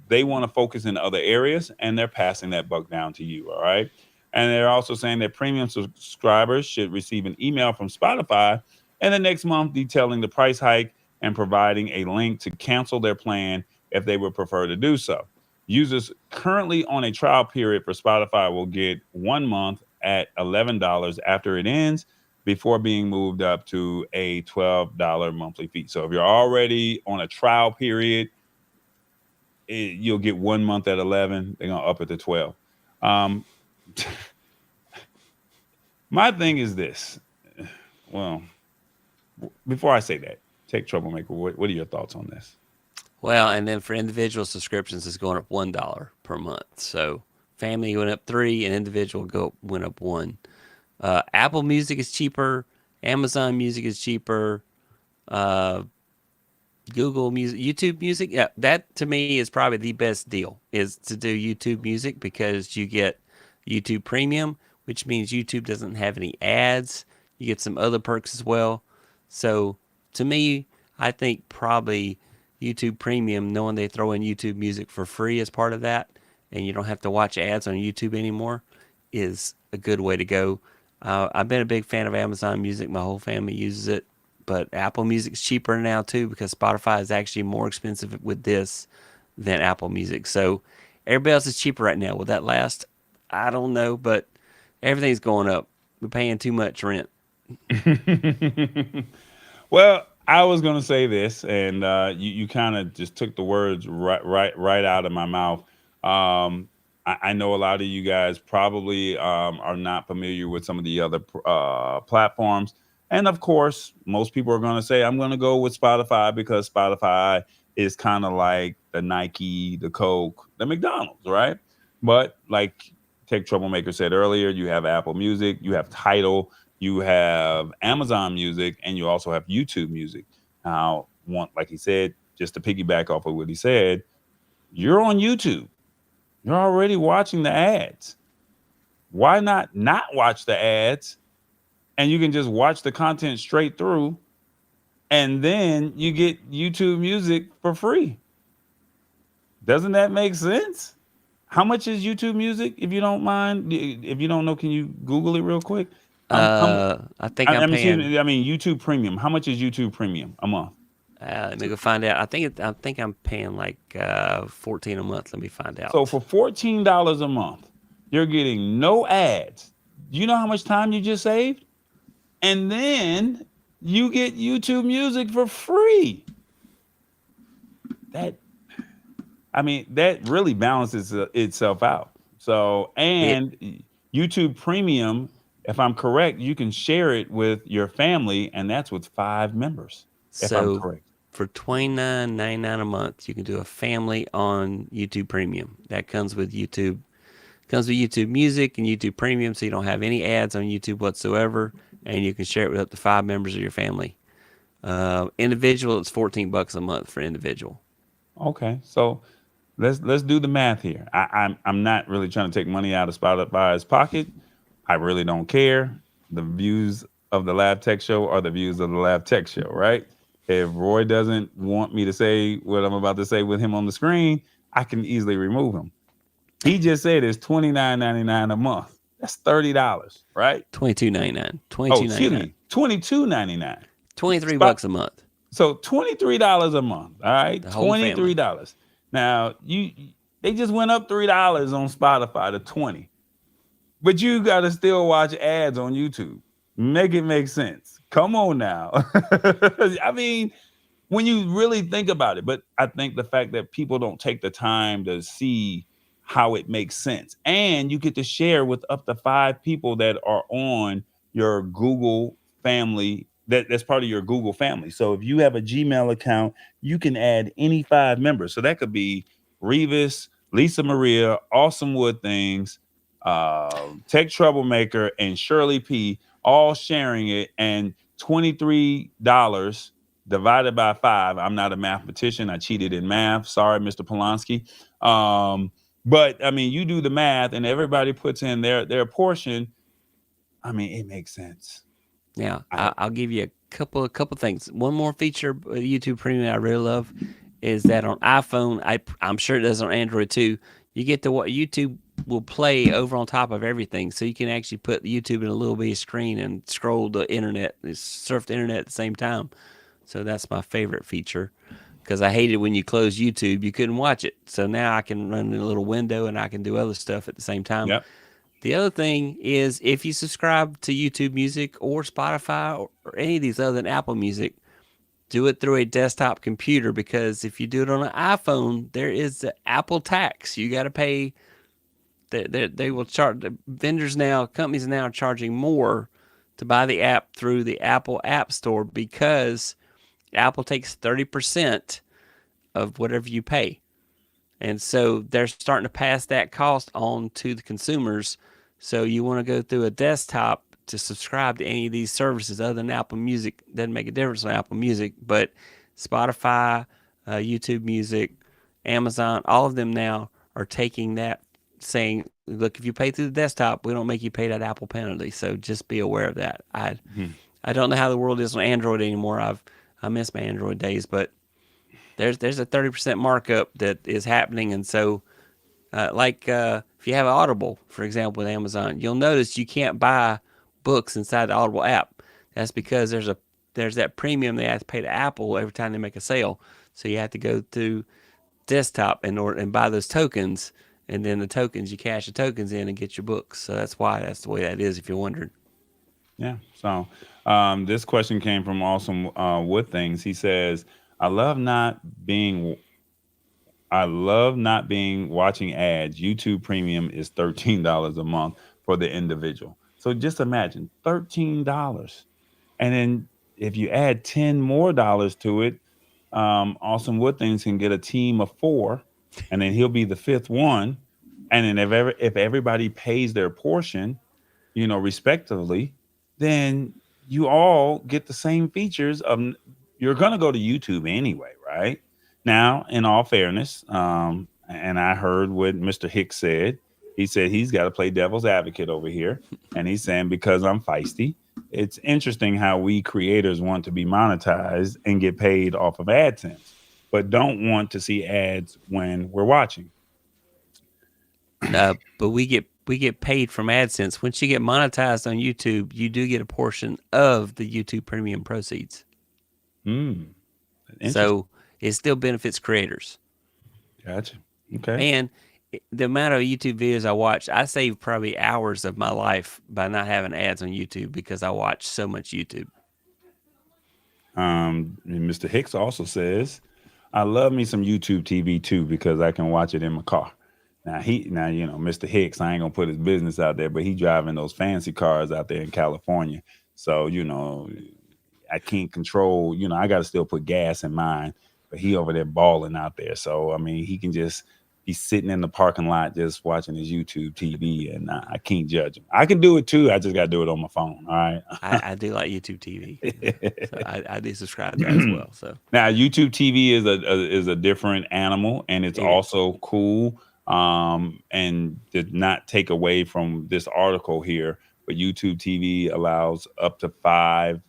they want to focus in other areas, and they're passing that buck down to you, all right? And they're also saying that premium subscribers should receive an email from Spotify in the next month detailing the price hike and providing a link to cancel their plan if they would prefer to do so. Users currently on a trial period for Spotify will get 1 month at $11 after it ends before being moved up to a $12 monthly fee. So if you're already on a trial period, you'll get 1 month at 11. They're going to up it to 12. My thing is this. Well, before I say that, Tech Troublemaker, what are your thoughts on this? Well, and then for individual subscriptions, it's going up $1 per month. So family went up $3, and individual went up $1. Apple Music is cheaper. Amazon Music is cheaper. Google Music, YouTube Music. Yeah, that to me is probably the best deal, is to do YouTube Music, because you get YouTube Premium, which means YouTube doesn't have any ads. You get some other perks as well. So to me, I think probably YouTube Premium, knowing they throw in YouTube Music for free as part of that, and you don't have to watch ads on YouTube anymore, is a good way to go. I've been a big fan of Amazon Music. My whole family uses it. But Apple Music's cheaper now too, because Spotify is actually more expensive with this than Apple Music. So everybody else is cheaper right now. Will that last? I don't know, but everything's going up. We're paying too much rent. Well, I was going to say this, and you kind of just took the words right out of my mouth. I know a lot of you guys probably are not familiar with some of the other platforms. And of course, most people are going to say, I'm going to go with Spotify because Spotify is kind of like the Nike, the Coke, the McDonald's, right? But like Tech Troublemaker said earlier, you have Apple Music, you have Tidal, you have Amazon Music, and you also have YouTube Music. Now, like he said, just to piggyback off of what he said, you're on YouTube. You're already watching the ads. Why not watch the ads? And you can just watch the content straight through, and then you get YouTube Music for free. Doesn't that make sense? How much is YouTube Music, if you don't mind? If you don't know, can you Google it real quick? I think I'm paying. YouTube Premium. How much is YouTube Premium a month? Let me go find out. I think I'm paying like $14 a month. Let me find out. So for $14 a month, you're getting no ads. Do you know how much time you just saved? And then you get YouTube Music for free. That that really balances itself out. So, It and YouTube Premium, if I'm correct, you can share it with your family, and that's with 5 members, if I'm so correct. for $29.99 a month, you can do a family on YouTube Premium. That comes with YouTube. Comes with YouTube Music and YouTube Premium, so you don't have any ads on YouTube whatsoever, and you can share it with up to 5 members of your family. Individual, it's $14 a month for individual. Okay, so let's do the math here. I'm not really trying to take money out of Spotify's pocket. I really don't care. The views of the Lab Tech Show are the views of the Lab Tech Show, right? If Roy doesn't want me to say what I'm about to say with him on the screen, I can easily remove him. He just said it's $29.99 a month. That's $30, right? $22.99. Oh, excuse $22.99. me, $22.99. 23 Spot. bucks a month. So $23 a month. All right, The whole family. $23. Now they just went up $3 on Spotify to 20, but you got to still watch ads on YouTube. Make it make sense. Come on now. I mean, when you really think about it, but I think the fact that people don't take the time to see how it makes sense, and you get to share with up to 5 people that are on your Google family, that's part of your Google family. So if you have a Gmail account, you can add any 5 members. So that could be Revis, Lisa Maria, Awesome Wood Things, Tech Troublemaker, and Shirley P, all sharing it, and $23 divided by 5. I'm not a mathematician. I cheated in math. Sorry, Mr. Polanski. But I mean, you do the math, and everybody puts in their portion. I mean, it makes sense. Now, I'll give you a couple things. One more feature YouTube Premium I really love is that on iPhone, I'm sure it does on Android too. You get to what YouTube will play over on top of everything, so you can actually put YouTube in a little bitty screen and scroll the internet, surf the internet at the same time. So that's my favorite feature, because I hated when you closed YouTube, you couldn't watch it. So now I can run in a little window and I can do other stuff at the same time. Yep. The other thing is, if you subscribe to YouTube Music or Spotify or any of these other than Apple Music, do it through a desktop computer, because if you do it on an iPhone, there is the Apple tax. You got to pay. They will charge, the vendors now, companies now are charging more to buy the app through the Apple App Store, because Apple takes 30% of whatever you pay. And so they're starting to pass that cost on to the consumers. So you want to go through a desktop to subscribe to any of these services other than Apple Music. Doesn't make a difference on Apple Music, but Spotify, YouTube Music, Amazon, all of them now are taking that, saying, look, if you pay through the desktop, we don't make you pay that Apple penalty. So just be aware of that. I don't know how the world is on Android anymore. I miss my Android days, but there's a 30% markup that is happening. And so if you have Audible, for example, with Amazon, you'll notice you can't buy books inside the Audible app. That's because there's that premium they have to pay to Apple every time they make a sale. So you have to go to desktop and buy those tokens, and then the tokens, you cash the tokens in and get your books. So that's the way that is, if you're wondering. Yeah. So this question came from Awesome Wood Things. He says, I love not being watching ads. YouTube Premium is $13 a month for the individual. So just imagine $13. And then if you add 10 more dollars to it, Awesome Wood Things can get a team of 4, and then he'll be the 5th one. And then if everybody pays their portion, respectively, then you all get the same features of, you're going to go to YouTube anyway, right? Now, in all fairness, and I heard what Mr. Hicks said. He said he's got to play devil's advocate over here. And he's saying, because I'm feisty, it's interesting how we creators want to be monetized and get paid off of AdSense, but don't want to see ads when we're watching. But we get paid from AdSense. Once you get monetized on YouTube, you do get a portion of the YouTube Premium proceeds. So it still benefits creators. Gotcha. Okay. And the amount of YouTube videos I watch, I save probably hours of my life by not having ads on YouTube, because I watch so much YouTube. Mr. Hicks also says, I love me some YouTube TV too because I can watch it in my car. Now you know Mr. Hicks. I ain't gonna put his business out there, but he driving those fancy cars out there in California. So you know, I can't control. You know, I got to still put gas in mine, but he over there balling out there. So I mean, he can just be sitting in the parking lot just watching his YouTube TV, and I can't judge him. I can do it too. I just got to do it on my phone. All right. I do like YouTube TV, so I do subscribe to that as well. So Now YouTube TV is a different animal, and it's it is. also cool. And did not take away from this article here, but YouTube TV allows up to 5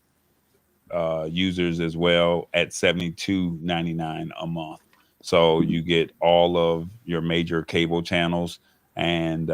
users as well at $72.99 a month. So you get all of your major cable channels, and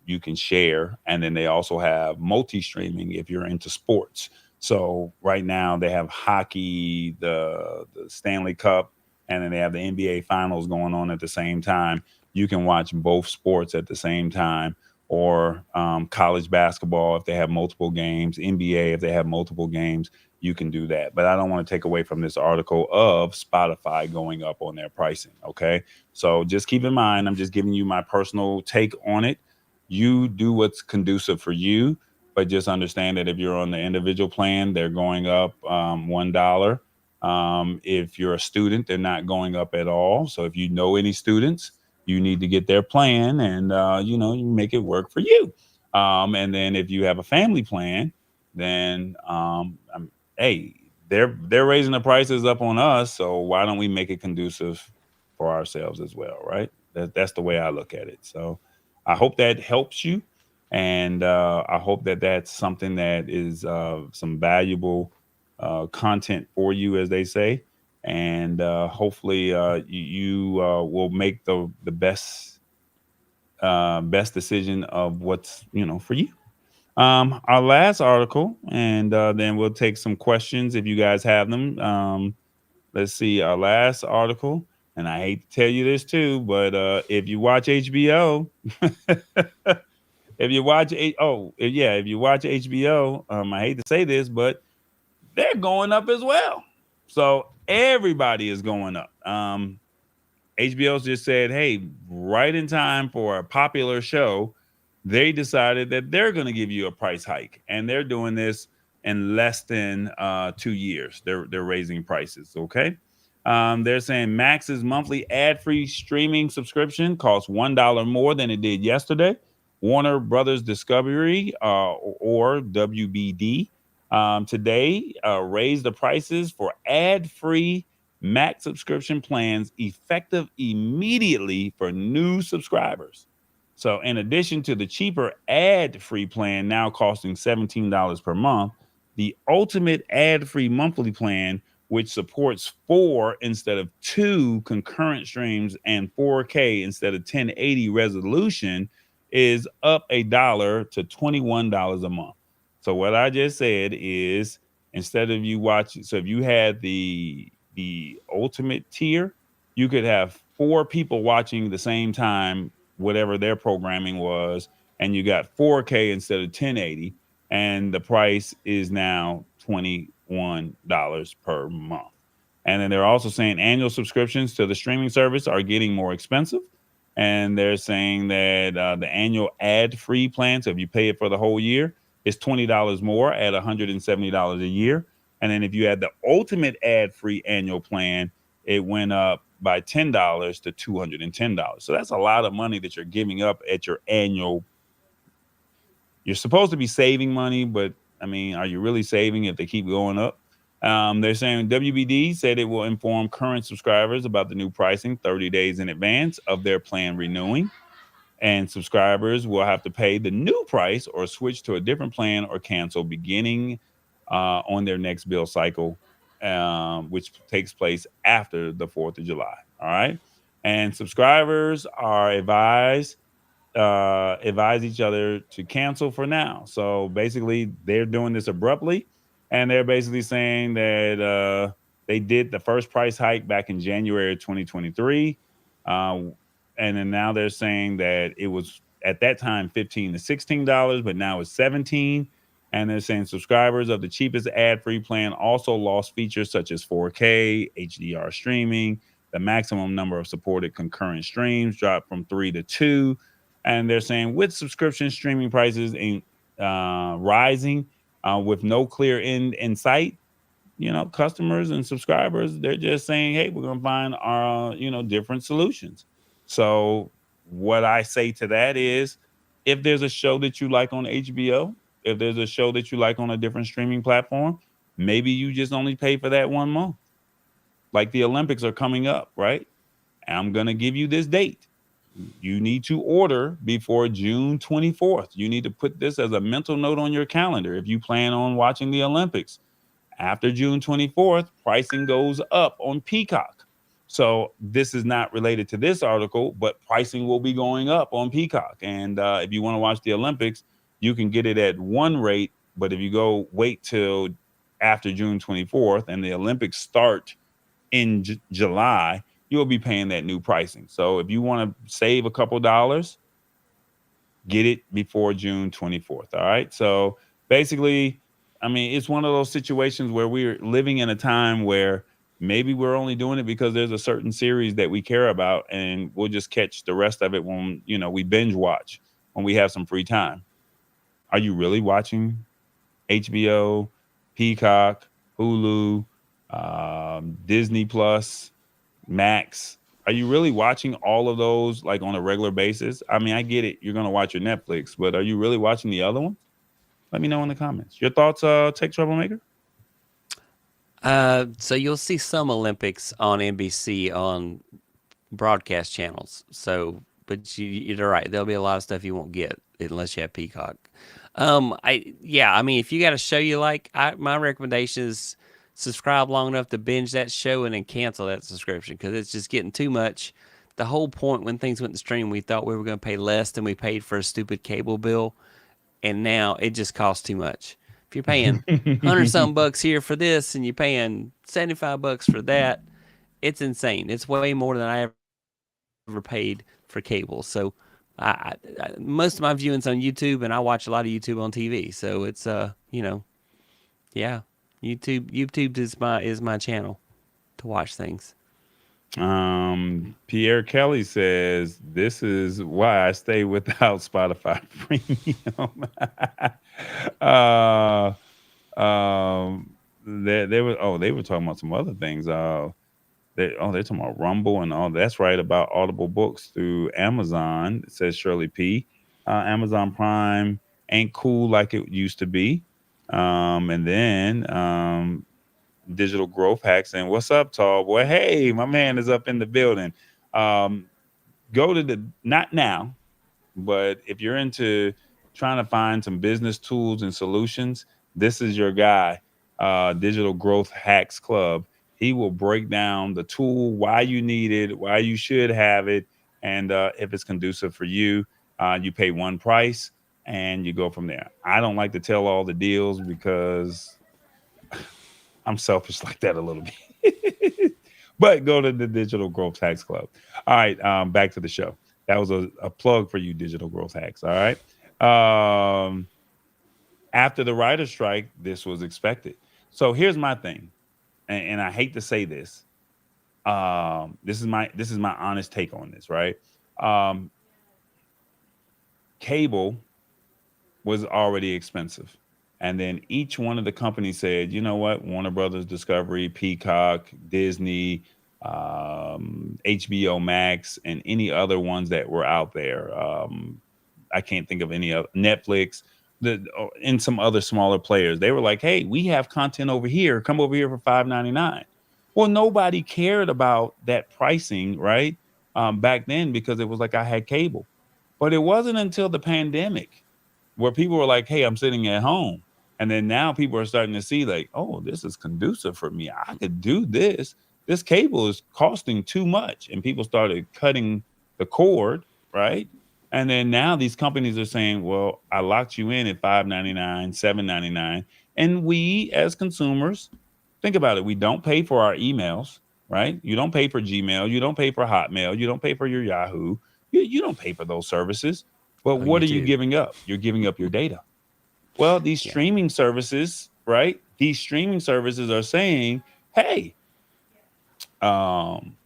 you can share. And then they also have multi streaming if you're into sports. So right now they have hockey, the Stanley Cup, and then they have the NBA Finals going on at the same time. You can watch both sports at the same time, or college basketball if they have multiple games, NBA if they have multiple games, you can do that. But I don't want to take away from this article of Spotify going up on their pricing. Okay. So just keep in mind, I'm just giving you my personal take on it. You do what's conducive for you, but just understand that if you're on the individual plan, they're going up $1. If you're a student, they're not going up at all. So if you know any students, you need to get their plan, and you know, you make it work for you. And then if you have a family plan, then hey, they're raising the prices up on us, so why don't we make it conducive for ourselves as well, right? That's the way I look at it. So I hope that helps you, and I hope that that's something that is some valuable content for you, as they say, and hopefully you will make the best decision of what's, you know, for you. Our last article, and then we'll take some questions if you guys have them. Let's see, our last article, and I hate to tell you this too, but if you watch HBO, if you watch if you watch HBO, I hate to say this, but they're going up as well. So everybody is going up. HBO's just said, hey, right in time for a popular show, they decided that they're going to give you a price hike, and they're doing this in less than 2 years. They're raising prices. Okay, they're saying Max's monthly ad-free streaming subscription costs $1 more than it did yesterday. Warner Brothers Discovery, or WBD, today raised the prices for ad-free Max subscription plans effective immediately for new subscribers. So, in addition to the cheaper ad free plan now costing $17 per month, the ultimate ad free monthly plan, which supports 4 instead of 2 concurrent streams and 4K instead of 1080 resolution, is up $1 to $21 a month. So, what I just said is, instead of you watching, so if you had the ultimate tier, you could have 4 people watching the same time, whatever their programming was, and you got 4K instead of 1080, and the price is now $21 per month. And then they're also saying annual subscriptions to the streaming service are getting more expensive. And they're saying that the annual ad-free plan, so if you pay it for the whole year, is $20 more at $170 a year. And then if you had the ultimate ad-free annual plan, it went up by $10 to $210. So that's a lot of money that you're giving up at your annual. You're supposed to be saving money, but I mean, are you really saving if they keep going up? They're saying WBD said it will inform current subscribers about the new pricing 30 days in advance of their plan renewing. And subscribers will have to pay the new price or switch to a different plan or cancel beginning on their next bill cycle, which takes place after the 4th of July. All right. And subscribers are advise each other to cancel for now. So basically, they're doing this abruptly, and they're basically saying that they did the first price hike back in January 2023. And then now they're saying that it was at that time $15 to $16, but now it's $17. And they're saying subscribers of the cheapest ad-free plan also lost features such as 4K, HDR streaming. The maximum number of supported concurrent streams dropped from 3 to 2. And they're saying with subscription streaming prices rising with no clear end in sight, customers and subscribers, they're just saying, hey, we're going to find our, different solutions. So what I say to that is, if there's a show that you like on HBO, if there's a show that you like on a different streaming platform, maybe you just only pay for that 1 month. Like the Olympics are coming up, right? I'm going to give you this date. You need to order before June 24th. You need to put this as a mental note on your calendar. If you plan on watching the Olympics after June 24th, pricing goes up on Peacock. So this is not related to this article, but pricing will be going up on Peacock. And if you want to watch the Olympics, you can get it at one rate. But if you wait till after June 24th and the Olympics start in July, you'll be paying that new pricing. So if you want to save a couple dollars, get it before June 24th. All right. So basically, I mean, it's one of those situations where we're living in a time where maybe we're only doing it because there's a certain series that we care about, and we'll just catch the rest of it when, we binge watch when we have some free time. Are you really watching HBO, Peacock, Hulu, Disney Plus, Max? Are you really watching all of those like on a regular basis? I mean, I get it. You're going to watch your Netflix, but are you really watching the other one? Let me know in the comments. Your thoughts, Tech Troublemaker? So you'll see some Olympics on NBC on broadcast channels. So, but you're right. There'll be a lot of stuff you won't get unless you have Peacock. I mean, if you got a show you like, my recommendation is subscribe long enough to binge that show and then cancel that subscription because it's just getting too much. The whole point when things went to stream, we thought we were going to pay less than we paid for a stupid cable bill, and now it just costs too much. If you're paying $100-something here for this and you're paying $75 for that, it's insane. It's way more than I ever paid for cable. So I most of my viewing's on YouTube, and I watch a lot of YouTube on TV. So it's YouTube is my channel to watch things. Pierre Kelly says, this is why I stay without Spotify Premium. They were talking about some other things. They're talking about Rumble and all. That's right, about Audible books through Amazon. It says Shirley P. Amazon Prime ain't cool like it used to be. And then Digital Growth Hacks, and what's up, Tallboy? Hey, my man is up in the building. Go to not now, but if you're into trying to find some business tools and solutions, this is your guy, Digital Growth Hacks Club. He will break down the tool, why you need it, why you should have it, and if it's conducive for you. You pay one price and you go from there. I don't like to tell all the deals because I'm selfish like that a little bit. But go to the Digital Growth Hacks Club. All right, back to the show. That was a plug for you, Digital Growth Hacks. All right. After the writer's strike, this was expected. So here's my thing, and I hate to say this. This is my honest take on this, right? Cable was already expensive. And then each one of the companies said, you know what, Warner Brothers Discovery, Peacock, Disney, HBO Max, and any other ones that were out there. I can't think of any other, Netflix, and some other smaller players. They were like, hey, we have content over here. Come over here for $5.99. Well, nobody cared about that pricing, right? Back then, because it was like I had cable. But it wasn't until the pandemic where people were like, hey, I'm sitting at home. And then now people are starting to see like, oh, this is conducive for me. I could do this. This cable is costing too much. And people started cutting the cord, right? And then now these companies are saying, well, I locked you in at $5.99, $7.99. And we as consumers, think about it. We don't pay for our emails, right? You don't pay for Gmail. You don't pay for Hotmail. You don't pay for your Yahoo. You don't pay for those services. But what are you giving up? You're giving up your data. Well, these Yeah. streaming services, right? These streaming services are saying, hey, um,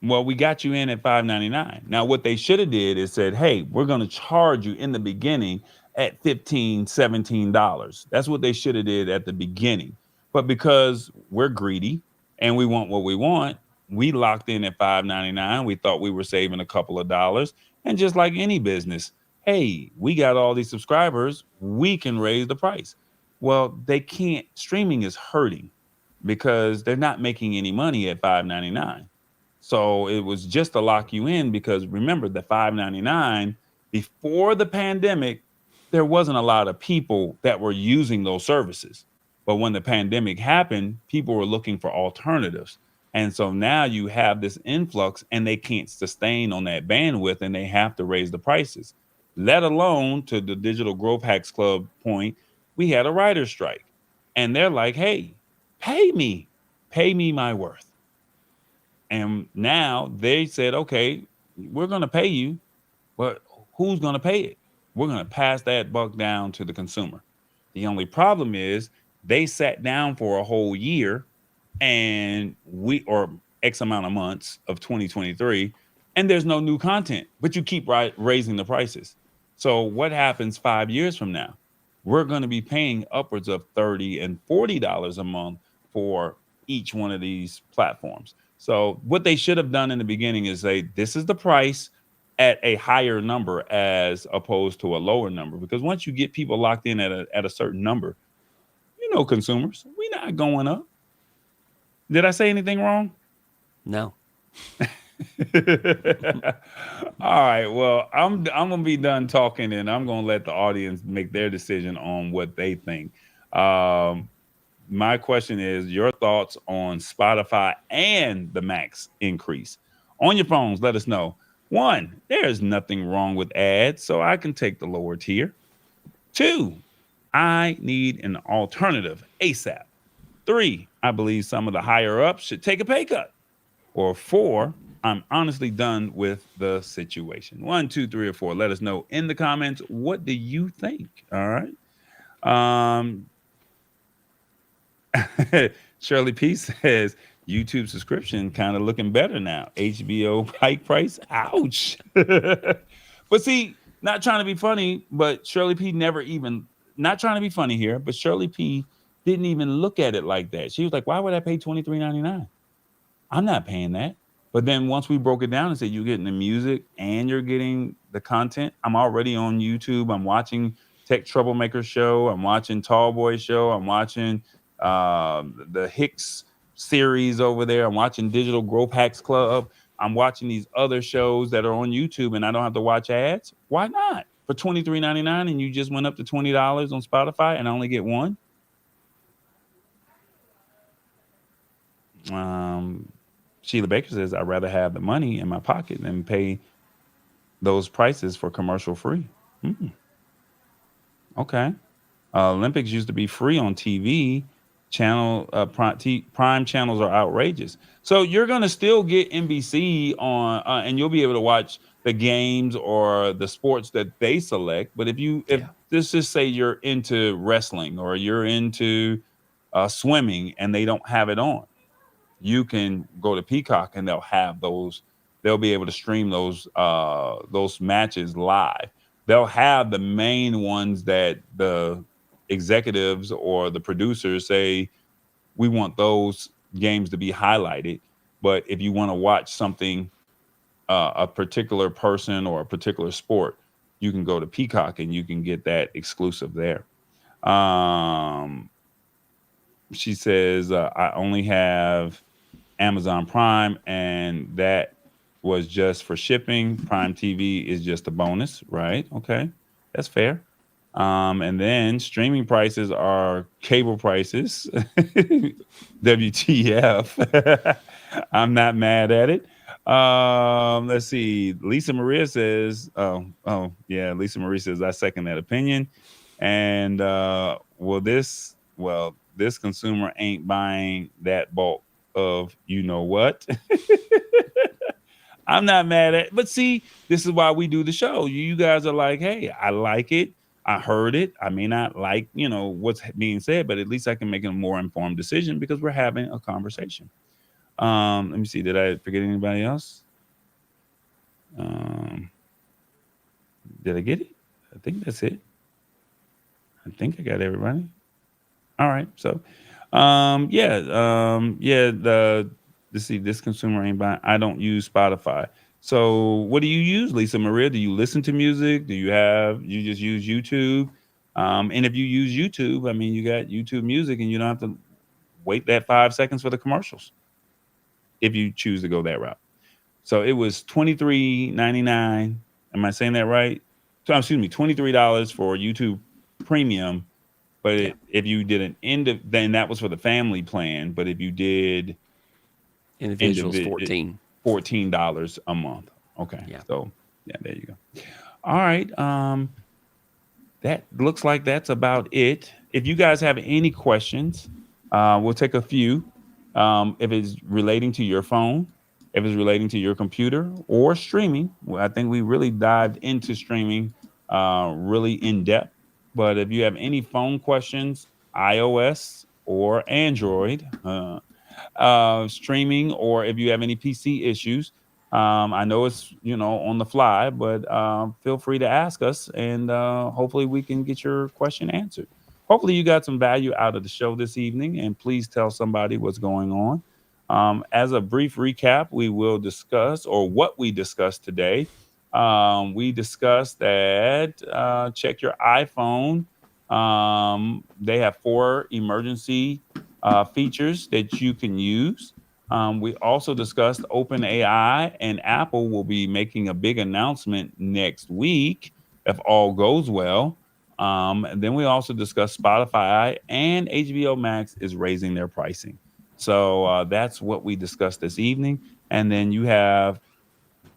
well, we got you in at $5.99. Now, what they should have did is said, hey, we're going to charge you in the beginning at $15, $17. That's what they should have did at the beginning. But because we're greedy and we want what we want, we locked in at $5.99. We thought we were saving a couple of dollars. And just like any business, hey, we got all these subscribers, we can raise the price. Well, they can't. Streaming is hurting because they're not making any money at $5.99. So it was just to lock you in because remember the $5.99 before the pandemic, there wasn't a lot of people that were using those services. But when the pandemic happened, people were looking for alternatives. And so now you have this influx and they can't sustain on that bandwidth and they have to raise the prices. Let alone to the Digital Growth Hacks Club point, we had a writer's strike. And they're like, hey, pay me my worth. And now they said, okay, we're going to pay you, but who's going to pay it? We're going to pass that buck down to the consumer. The only problem is they sat down for a whole year and or X amount of months of 2023, and there's no new content, but you keep raising the prices. So what happens 5 years from now? We're going to be paying upwards of $30 and $40 a month for each one of these platforms. So what they should have done in the beginning is say, this is the price at a higher number as opposed to a lower number. Because once you get people locked in at a certain number, consumers, we're not going up. Did I say anything wrong? No. All right. Well, I'm gonna be done talking, and I'm gonna let the audience make their decision on what they think. My question is your thoughts on Spotify and the Max increase. On your phones, let us know. 1, there's nothing wrong with ads, so I can take the lower tier. 2, I need an alternative ASAP. 3, I believe some of the higher ups should take a pay cut. Or 4, I'm honestly done with the situation. 1, 2, 3, or 4. Let us know in the comments. What do you think? All right. Shirley P says YouTube subscription kind of looking better now. HBO hike price. Ouch. But see, not trying to be funny, but Shirley P not trying to be funny here, but Shirley P didn't even look at it like that. She was like, why would I pay $23.99? I'm not paying that. But then once we broke it down and said you're getting the music and you're getting the content, I'm already on YouTube. I'm watching Tech Troublemaker show. I'm watching Tallboy show. I'm watching the Hicks series over there. I'm watching Digital Growth Hacks Club. I'm watching these other shows that are on YouTube and I don't have to watch ads. Why not? For $23.99 and you just went up to $20 on Spotify and I only get one? Sheila Baker says, I'd rather have the money in my pocket than pay those prices for commercial free. Okay. Olympics used to be free on TV. Prime channels are outrageous. So you're going to still get NBC on, and you'll be able to watch the games or the sports that they select. But if let's just say you're into wrestling or you're into swimming and they don't have it on, you can go to Peacock and they'll have those. They'll be able to stream those matches live. They'll have the main ones that the executives or the producers say, we want those games to be highlighted. But if you want to watch something, a particular person or a particular sport, you can go to Peacock and you can get that exclusive there. She says, I only have Amazon Prime, and that was just for shipping. Prime TV is just a bonus, right? Okay, that's fair. And then streaming prices are cable prices. WTF. I'm not mad at it. Let's see. Lisa Maria says, Lisa Maria says, I second that opinion. And this consumer ain't buying that bulk of you know what. I'm not mad at it. But see, this is why we do the show. You guys are like, hey, I like it. I heard it. I may not like, what's being said, but at least I can make a more informed decision because we're having a conversation. Let me see. Did I forget anybody else? Um, did I get it? I think that's it. I think I got everybody. All right. So, yeah. Let's see. This consumer ain't buying. I don't use Spotify. So, what do you use, Lisa Maria? Do you listen to music? You just use YouTube? And if you use YouTube, I mean, you got YouTube Music, and you don't have to wait that 5 seconds for the commercials if you choose to go that route. So it was $23.99. Am I saying that right? So, excuse me, $23 for YouTube Premium. But Yeah. if you did then that was for the family plan. But if you did Individuals 14. $14 a month. Okay. Yeah. So yeah, there you go. All right. That looks like that's about it. If you guys have any questions, we'll take a few. If it's relating to your phone, if it's relating to your computer or streaming, well, I think we really dived into streaming really in depth. But if you have any phone questions, iOS or Android, streaming, or if you have any PC issues, I know it's on the fly, but feel free to ask us, and hopefully we can get your question answered. Hopefully you got some value out of the show this evening, and please tell somebody what's going on. As a brief recap, we will discuss or what we discussed today. We discussed that check your iPhone. They have 4 emergency features that you can use. We also discussed OpenAI, and Apple will be making a big announcement next week if all goes well. And then we also discussed Spotify and HBO Max is raising their pricing. So that's what we discussed this evening. And then you have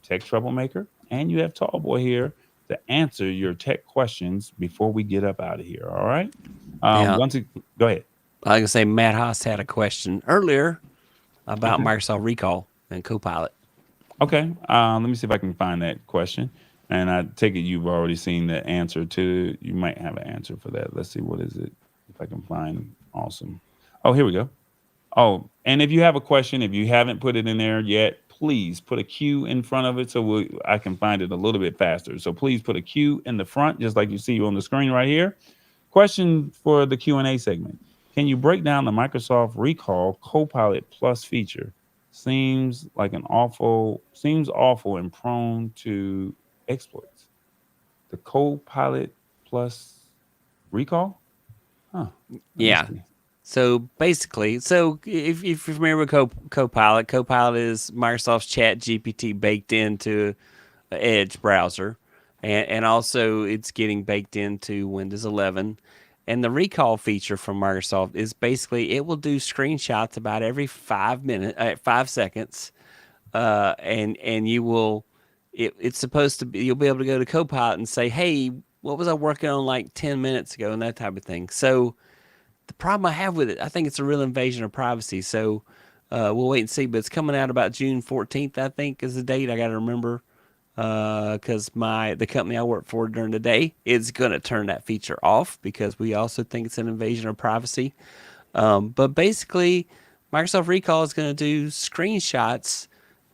Tech Troublemaker and you have Tallboy here to answer your tech questions before we get up out of here. All right. Now, Go ahead. I can say Matt Haas had a question earlier about Okay. Microsoft Recall and Copilot. Okay. Let me see if I can find that question. And I take it you've already seen the answer to. You might have an answer for that. Let's see. What is it? If I can find. Awesome. Oh, here we go. Oh, and if you have a question, if you haven't put it in there yet, please put a Q in front of it so I can find it a little bit faster. So please put a Q in the front, just like you see on the screen right here. Question for the Q&A segment. Can you break down the Microsoft Recall Copilot Plus feature? Seems awful and prone to exploits. The Copilot Plus Recall? Huh. Yeah. So basically, if you're familiar with Copilot, Copilot is Microsoft's Chat GPT baked into an Edge browser, and also it's getting baked into Windows 11. And the recall feature from Microsoft is basically it will do screenshots about every 5 seconds, and you will. It's supposed to be you'll be able to go to Copilot and say, "Hey, what was I working on like 10 minutes ago?" and that type of thing. So the problem I have with it, I think it's a real invasion of privacy. So we'll wait and see. But it's coming out about June 14th, I think, is the date. I got to remember because the company I work for during the day is going to turn that feature off because we also think it's an invasion of privacy. But basically, Microsoft Recall is going to do screenshots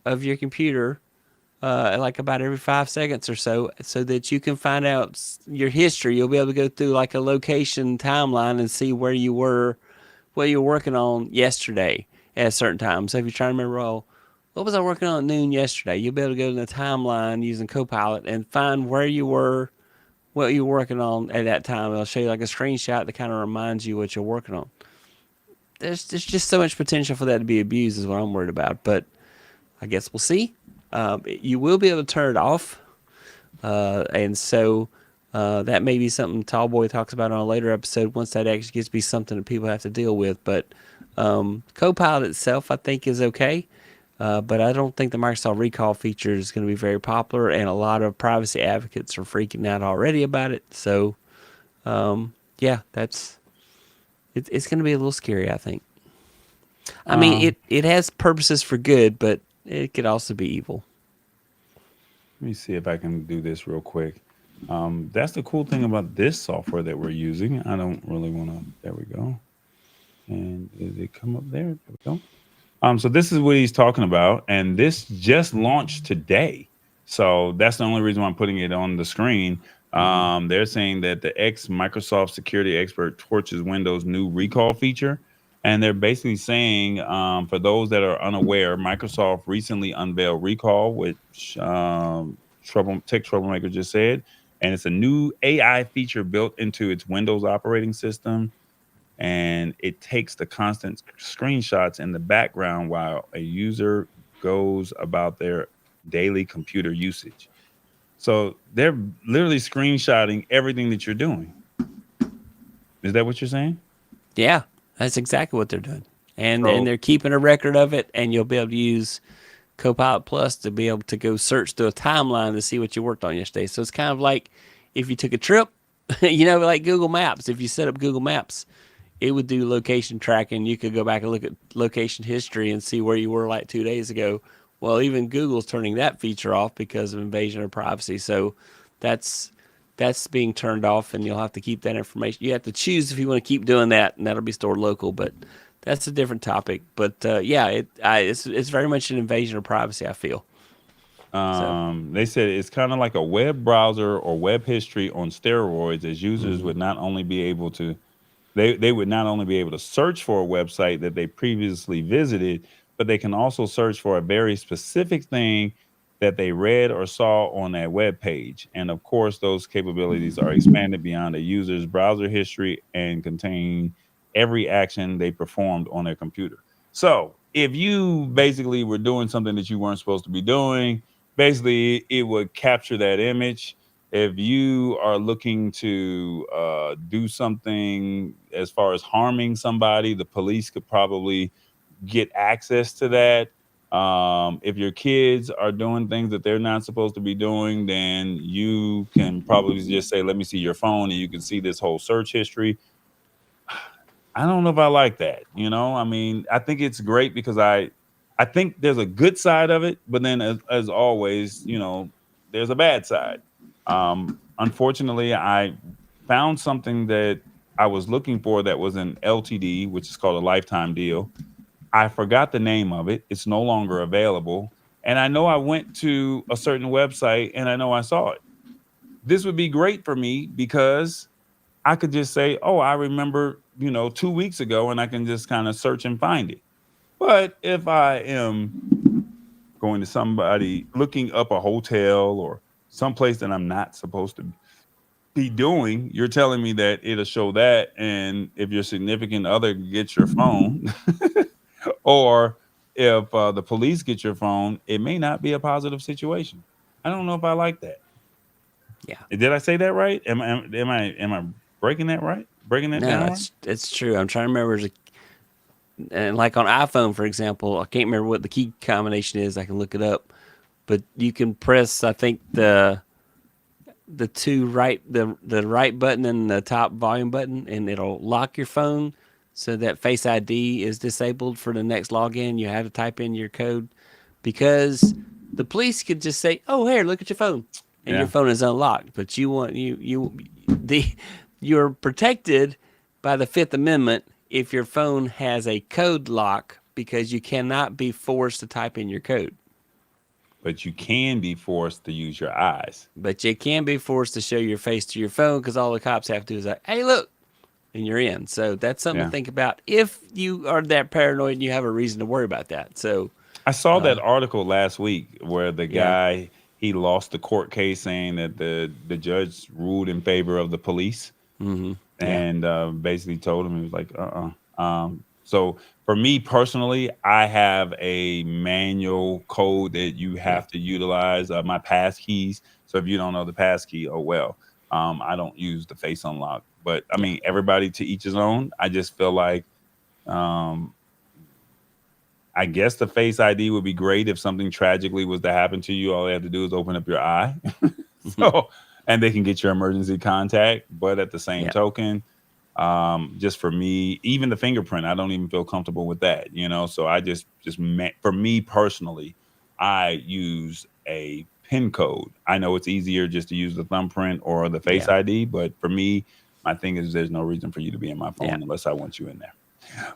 of your computer like about every 5 seconds or so that you can find out your history. You'll be able to go through like a location timeline and see where you were, what you were working on yesterday at a certain time. So if you're trying to remember, oh, what was I working on at noon yesterday? You'll be able to go to the timeline using Copilot and find where you were, what you were working on at that time. It'll show you like a screenshot that kind of reminds you what you're working on. There's just so much potential for that to be abused is what I'm worried about. But I guess we'll see. You will be able to turn it off. And so that may be something Tallboy talks about on a later episode once that actually gets to be something that people have to deal with. But Copilot itself, I think, is okay. But I don't think the Microsoft Recall feature is going to be very popular, and a lot of privacy advocates are freaking out already about it. So, yeah, it's going to be a little scary, I think. I mean, it has purposes for good, but it could also be evil. Let me see if I can do this real quick. That's the cool thing about this software that we're using. I don't really want to. There we go. And did it come up there? There we go. So this is what he's talking about, and this just launched today. So that's the only reason why I'm putting it on the screen. They're saying that the ex Microsoft security expert torches Windows' new recall feature, and they're basically saying, for those that are unaware, Microsoft recently unveiled Recall, which Tech Troublemaker just said, and it's a new AI feature built into its Windows operating system, and it takes the constant screenshots in the background while a user goes about their daily computer usage. So they're literally screenshotting everything that you're doing. Is that what you're saying? Yeah, that's exactly what they're doing. And So- they're keeping a record of it, and you'll be able to use Copilot Plus to be able to go search through a timeline to see what you worked on yesterday. So it's kind of like if you took a trip, like Google Maps. If you set up Google Maps, it would do location tracking. You could go back and look at location history and see where you were like 2 days ago. Well, even Google's turning that feature off because of invasion of privacy. So that's being turned off, and you'll have to keep that information. You have to choose if you want to keep doing that, and that'll be stored local. But that's a different topic. But it's very much an invasion of privacy, I feel. They said it's kind of like a web browser or web history on steroids, as users would not only be able to they would not only be able to search for a website that they previously visited, but they can also search for a very specific thing that they read or saw on that web page. And of course, those capabilities are expanded beyond a user's browser history and contain every action they performed on their computer. So if you basically were doing something that you weren't supposed to be doing, basically it would capture that image. If you are looking to do something as far as harming somebody, the police could probably get access to that. If your kids are doing things that they're not supposed to be doing, then you can probably just say, let me see your phone, and you can see this whole search history. I don't know if I like that. I mean, I think it's great because I think there's a good side of it, but then as always, there's a bad side. Unfortunately, I found something that I was looking for that was an LTD, which is called a lifetime deal. I forgot the name of it. It's no longer available. And I know I went to a certain website and I know I saw it. This would be great for me because I could just say, oh, I remember, 2 weeks ago, and I can just kind of search and find it. But if I am going to somebody looking up a hotel or someplace that I'm not supposed to be doing, you're telling me that it'll show that. And if your significant other gets your phone, or if the police get your phone, it may not be a positive situation. I don't know if I like that. Yeah. Did I say that right? Am I breaking that right? Breaking that down? No, it's true. I'm trying to remember. And like on iPhone, for example, I can't remember what the key combination is. I can look it up, but you can press, I think, the right button and the top volume button, and it'll lock your phone so that Face ID is disabled for the next login. You have to type in your code because the police could just say, "Oh, here, look at your phone," and your phone is unlocked. But you're protected by the Fifth Amendment if your phone has a code lock, because you cannot be forced to type in your code. But you can be forced to use your eyes. But you can be forced to show your face to your phone, because all the cops have to do is like, hey, look, and you're in. So that's something to think about if you are that paranoid and you have a reason to worry about that. So I saw that article last week where the guy, he lost the court case saying that the judge ruled in favor of the police. Mm-hmm. And basically told him, he was like, so for me personally, I have a manual code that you have to utilize, my pass keys. So if you don't know the pass key, oh well. I don't use the face unlock, but I mean, everybody to each his own. I just feel like, I guess the face ID would be great if something tragically was to happen to you. All they have to do is open up your eye. And they can get your emergency contact. But at the same token, just for me, even the fingerprint, I don't even feel comfortable with that, So I just for me personally, I use a PIN code. I know it's easier just to use the thumbprint or the Face ID, but for me, my thing is there's no reason for you to be in my phone unless I want you in there.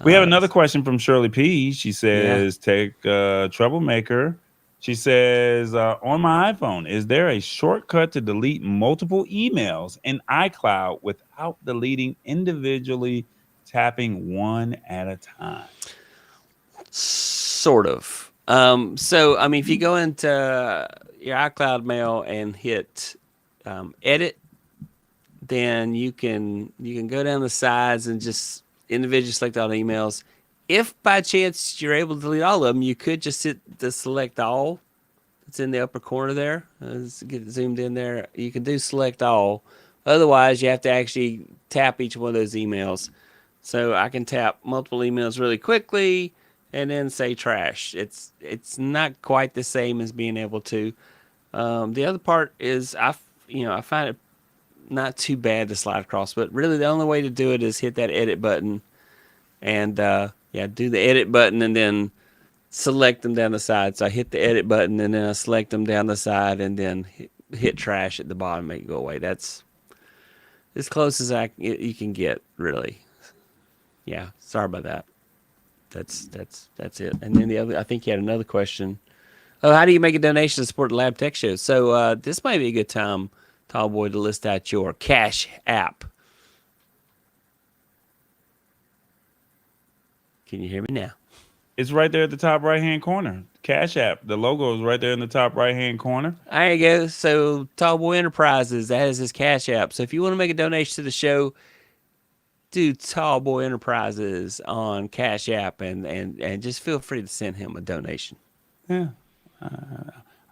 We have another question from Shirley P. She says, Tech Troublemaker. She says, on my iPhone, is there a shortcut to delete multiple emails in iCloud without deleting individually, tapping one at a time? Sort of. So, I mean, if you go into your iCloud mail and hit edit, then you can go down the sides and just individually select all the emails. If by chance you're able to delete all of them, you could just hit the select all. It's in the upper corner there. Let's get it zoomed in there. You can do select all. Otherwise, you have to actually tap each one of those emails. So I can tap multiple emails really quickly and then say trash. It's not quite the same as being able to. The other part is I find it not too bad to slide across, but really the only way to do it is hit that edit button and do the edit button and then select them down the side. So I hit the edit button and then I select them down the side and then hit trash at the bottom, make it go away. That's as close as you can get, really. Yeah, sorry about that. That's it. And then the other, I think you had another question. Oh, how do you make a donation to support the Lab Tech Show? So this might be a good time, Tallboy, to list out your Cash App. Can you hear me now? It's right there at the top right-hand corner. Cash App. The logo is right there in the top right-hand corner. There you go. So Tallboy Enterprises, that is his Cash App. So if you want to make a donation to the show, do Tallboy Enterprises on Cash App and just feel free to send him a donation. Yeah.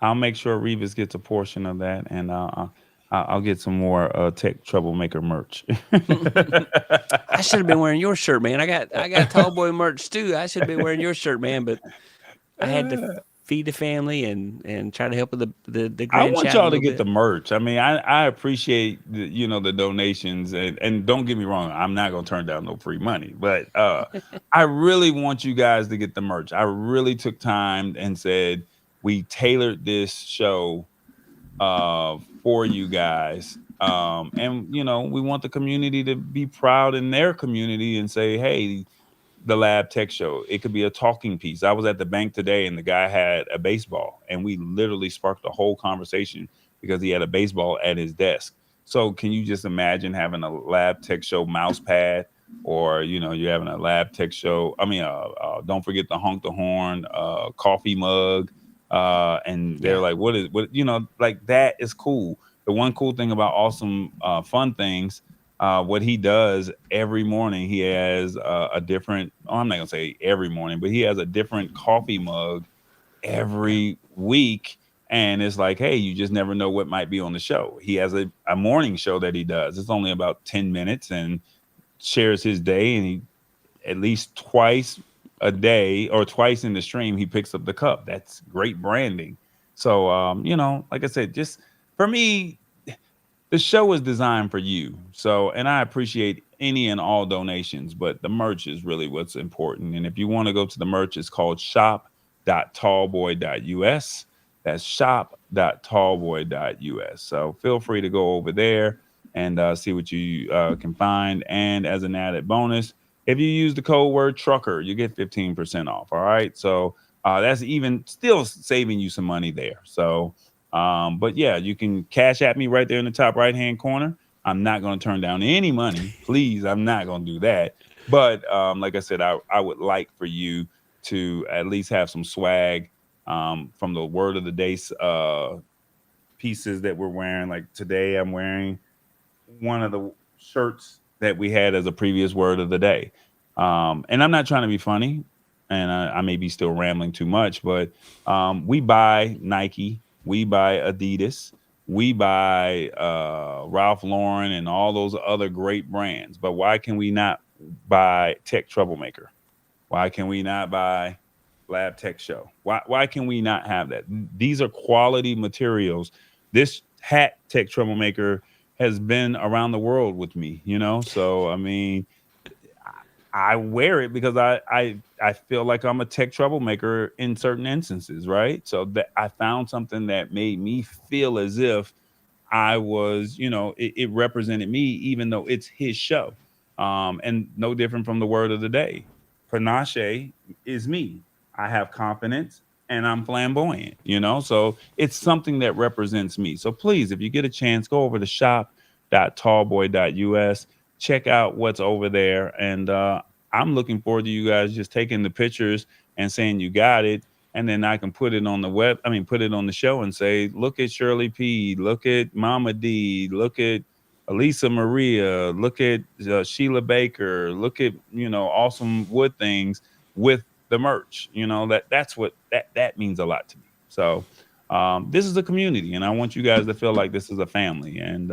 I'll make sure Revis gets a portion of that, and I'll get some more Tech Troublemaker merch. I should have been wearing your shirt, man. I got Tallboy merch too. I should have been wearing your shirt, man, but I had to feed the family and try to help with the grand I want y'all to get bit. the merch. I mean, I appreciate the donations, and don't get me wrong, I'm not gonna turn down no free money, but I really want you guys to get the merch. I really took time and said we tailored this show for you guys, and we want the community to be proud in their community and say, hey, the Lab Tech Show. It could be a talking piece. I was at the bank today and the guy had a baseball and we literally sparked a whole conversation because he had a baseball at his desk. So can you just imagine having a Lab Tech Show mouse pad, or you're having a Lab Tech Show. I mean, don't forget the honk the horn coffee mug. And they're like, what like that is cool. The one cool thing about Awesome Fun Things, what he does every morning, he has a different, I'm not gonna say every morning, but he has a different coffee mug every week. And it's like, hey, you just never know what might be on the show. He has a morning show that he does. It's only about 10 minutes and shares his day. And he, at least twice a day or twice in the stream, he picks up the cup. That's great branding. So, like I said, just for me, the show is designed for you. So, and I appreciate any and all donations, but the merch is really what's important. And if you want to go to the merch, it's called shop.tallboy.us. That's shop.tallboy.us. So feel free to go over there and see what you can find. And as an added bonus, if you use the code word trucker, you get 15% off. All right. So that's even still saving you some money there. So, but yeah, you can cash at me right there in the top right-hand corner. I'm not going to turn down any money. Please, I'm not going to do that. But like I said, I would like for you to at least have some swag from the word of the day pieces that we're wearing. Like today, I'm wearing one of the shirts that we had as a previous word of the day. And I'm not trying to be funny, and I may be still rambling too much, but we buy Nike, we buy Adidas, we buy Ralph Lauren and all those other great brands. But why can we not buy Tech Troublemaker? Why can we not buy Lab Tech Show? Why can we not have that? These are quality materials. This hat, Tech Troublemaker, has been around the world with me, So I mean, I wear it because I feel like I'm a tech troublemaker in certain instances, right? So that I found something that made me feel as if I was, it represented me, even though it's his show. And no different from the word of the day. Panache is me. I have confidence and I'm flamboyant, so it's something that represents me. So please, if you get a chance, go over to shop.tallboy.us, check out what's over there. And I'm looking forward to you guys just taking the pictures and saying you got it, and then I can put it on the put it on the show and say, look at Shirley P, look at Mama D, look at Elisa Maria, look at Sheila Baker, look at, awesome wood things with the merch. That's what that means a lot to me. So this is a community, and I want you guys to feel like this is a family. And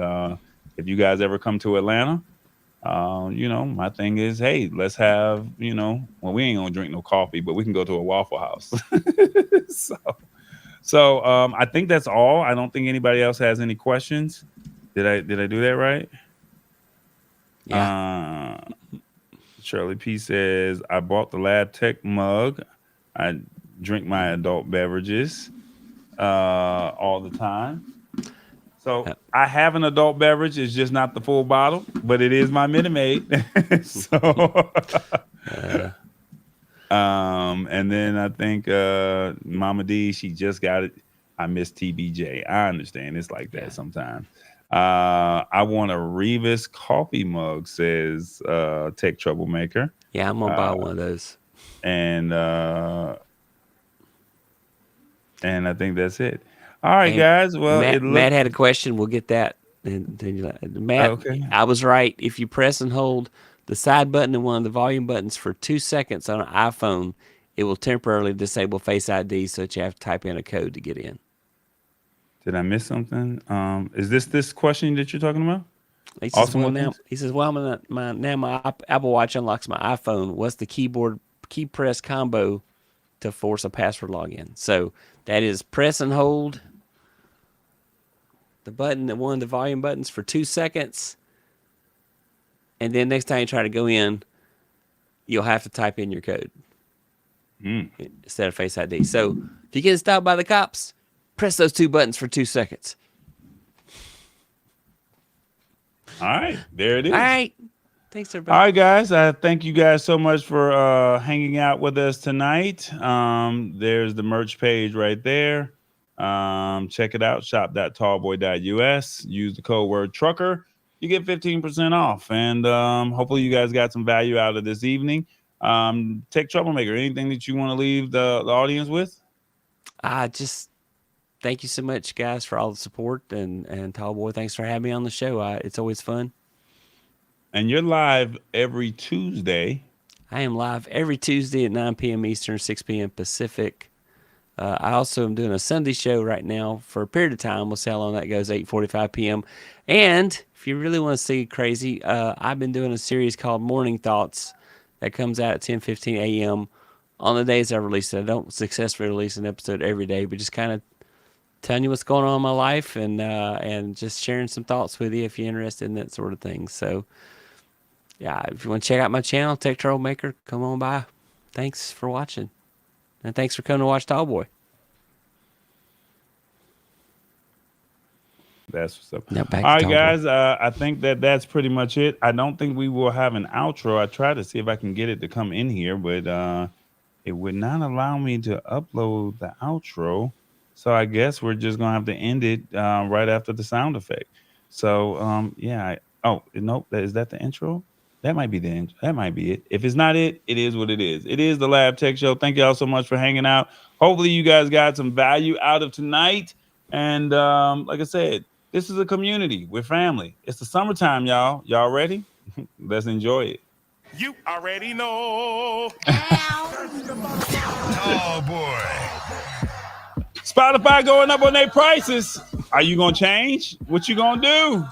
if you guys ever come to Atlanta, my thing is, hey, let's have, well, we ain't gonna drink no coffee, but we can go to a Waffle House. so I think that's all. I don't think anybody else has any questions. Did I do that right? Yeah. Shirley P says, I bought the Lab Tech mug. I drink my adult beverages all the time. So I have an adult beverage. It's just not the full bottle, but it is my Minute Maid. And then I think Mama D, she just got it. I miss TBJ. I understand. It's like that sometimes. I want a Revis coffee mug, says Tech Troublemaker. Yeah, I'm gonna buy one of those. And I think that's it. All right, guys. Well, Matt had a question. We'll get that. And Matt, okay. I was right. If you press and hold the side button and one of the volume buttons for 2 seconds on an iPhone, it will temporarily disable Face ID, so that you have to type in a code to get in. Did I miss something? Is this question that you're talking about? He says, now my Apple Watch unlocks my iPhone. What's the key press combo to force a password login? So that is press and hold the button, one of the volume buttons, for 2 seconds, and then next time you try to go in, you'll have to type in your code instead of Face ID. So if you get stopped by the cops, press those 2 buttons for 2 seconds. All right, there it is. All right. Thanks, everybody. All right, guys. Thank you guys so much for hanging out with us tonight. There's the merch page right there. Check it out, shop.tallboy.us. Use the code word trucker. You get 15% off. And hopefully you guys got some value out of this evening. Tech Troublemaker, anything that you want to leave the audience with? Just thank you so much, guys, for all the support. And Tallboy, thanks for having me on the show. It's always fun. And you're live every Tuesday. I am live every Tuesday at 9 p.m. Eastern, 6 p.m. Pacific. I also am doing a Sunday show right now for a period of time. We'll see how long that goes, 8:45 p.m. And if you really want to see crazy, I've been doing a series called Morning Thoughts that comes out at 10:15 a.m. on the days I release it. I don't successfully release an episode every day, but just kind of telling you what's going on in my life and just sharing some thoughts with you if you're interested in that sort of thing. So, yeah, if you want to check out my channel, Tech Troublemaker, come on by. Thanks for watching. And thanks for coming to watch Tallboy. That's what's up. Now back All to right, guys. I think that's pretty much it. I don't think we will have an outro. I tried to see if I can get it to come in here, but it would not allow me to upload the outro. So I guess we're just going to have to end it right after the sound effect. So, yeah. Nope. Is that the intro? That might be the intro. That might be it. If it's not it, it is what it is. It is the Lab Tech Show. Thank you all so much for hanging out. Hopefully you guys got some value out of tonight. And like I said, this is a community. We're family. It's the summertime, y'all. Y'all ready? Let's enjoy it. You already know. Oh, boy. Spotify going up on their prices. Are you going to change? What you going to do?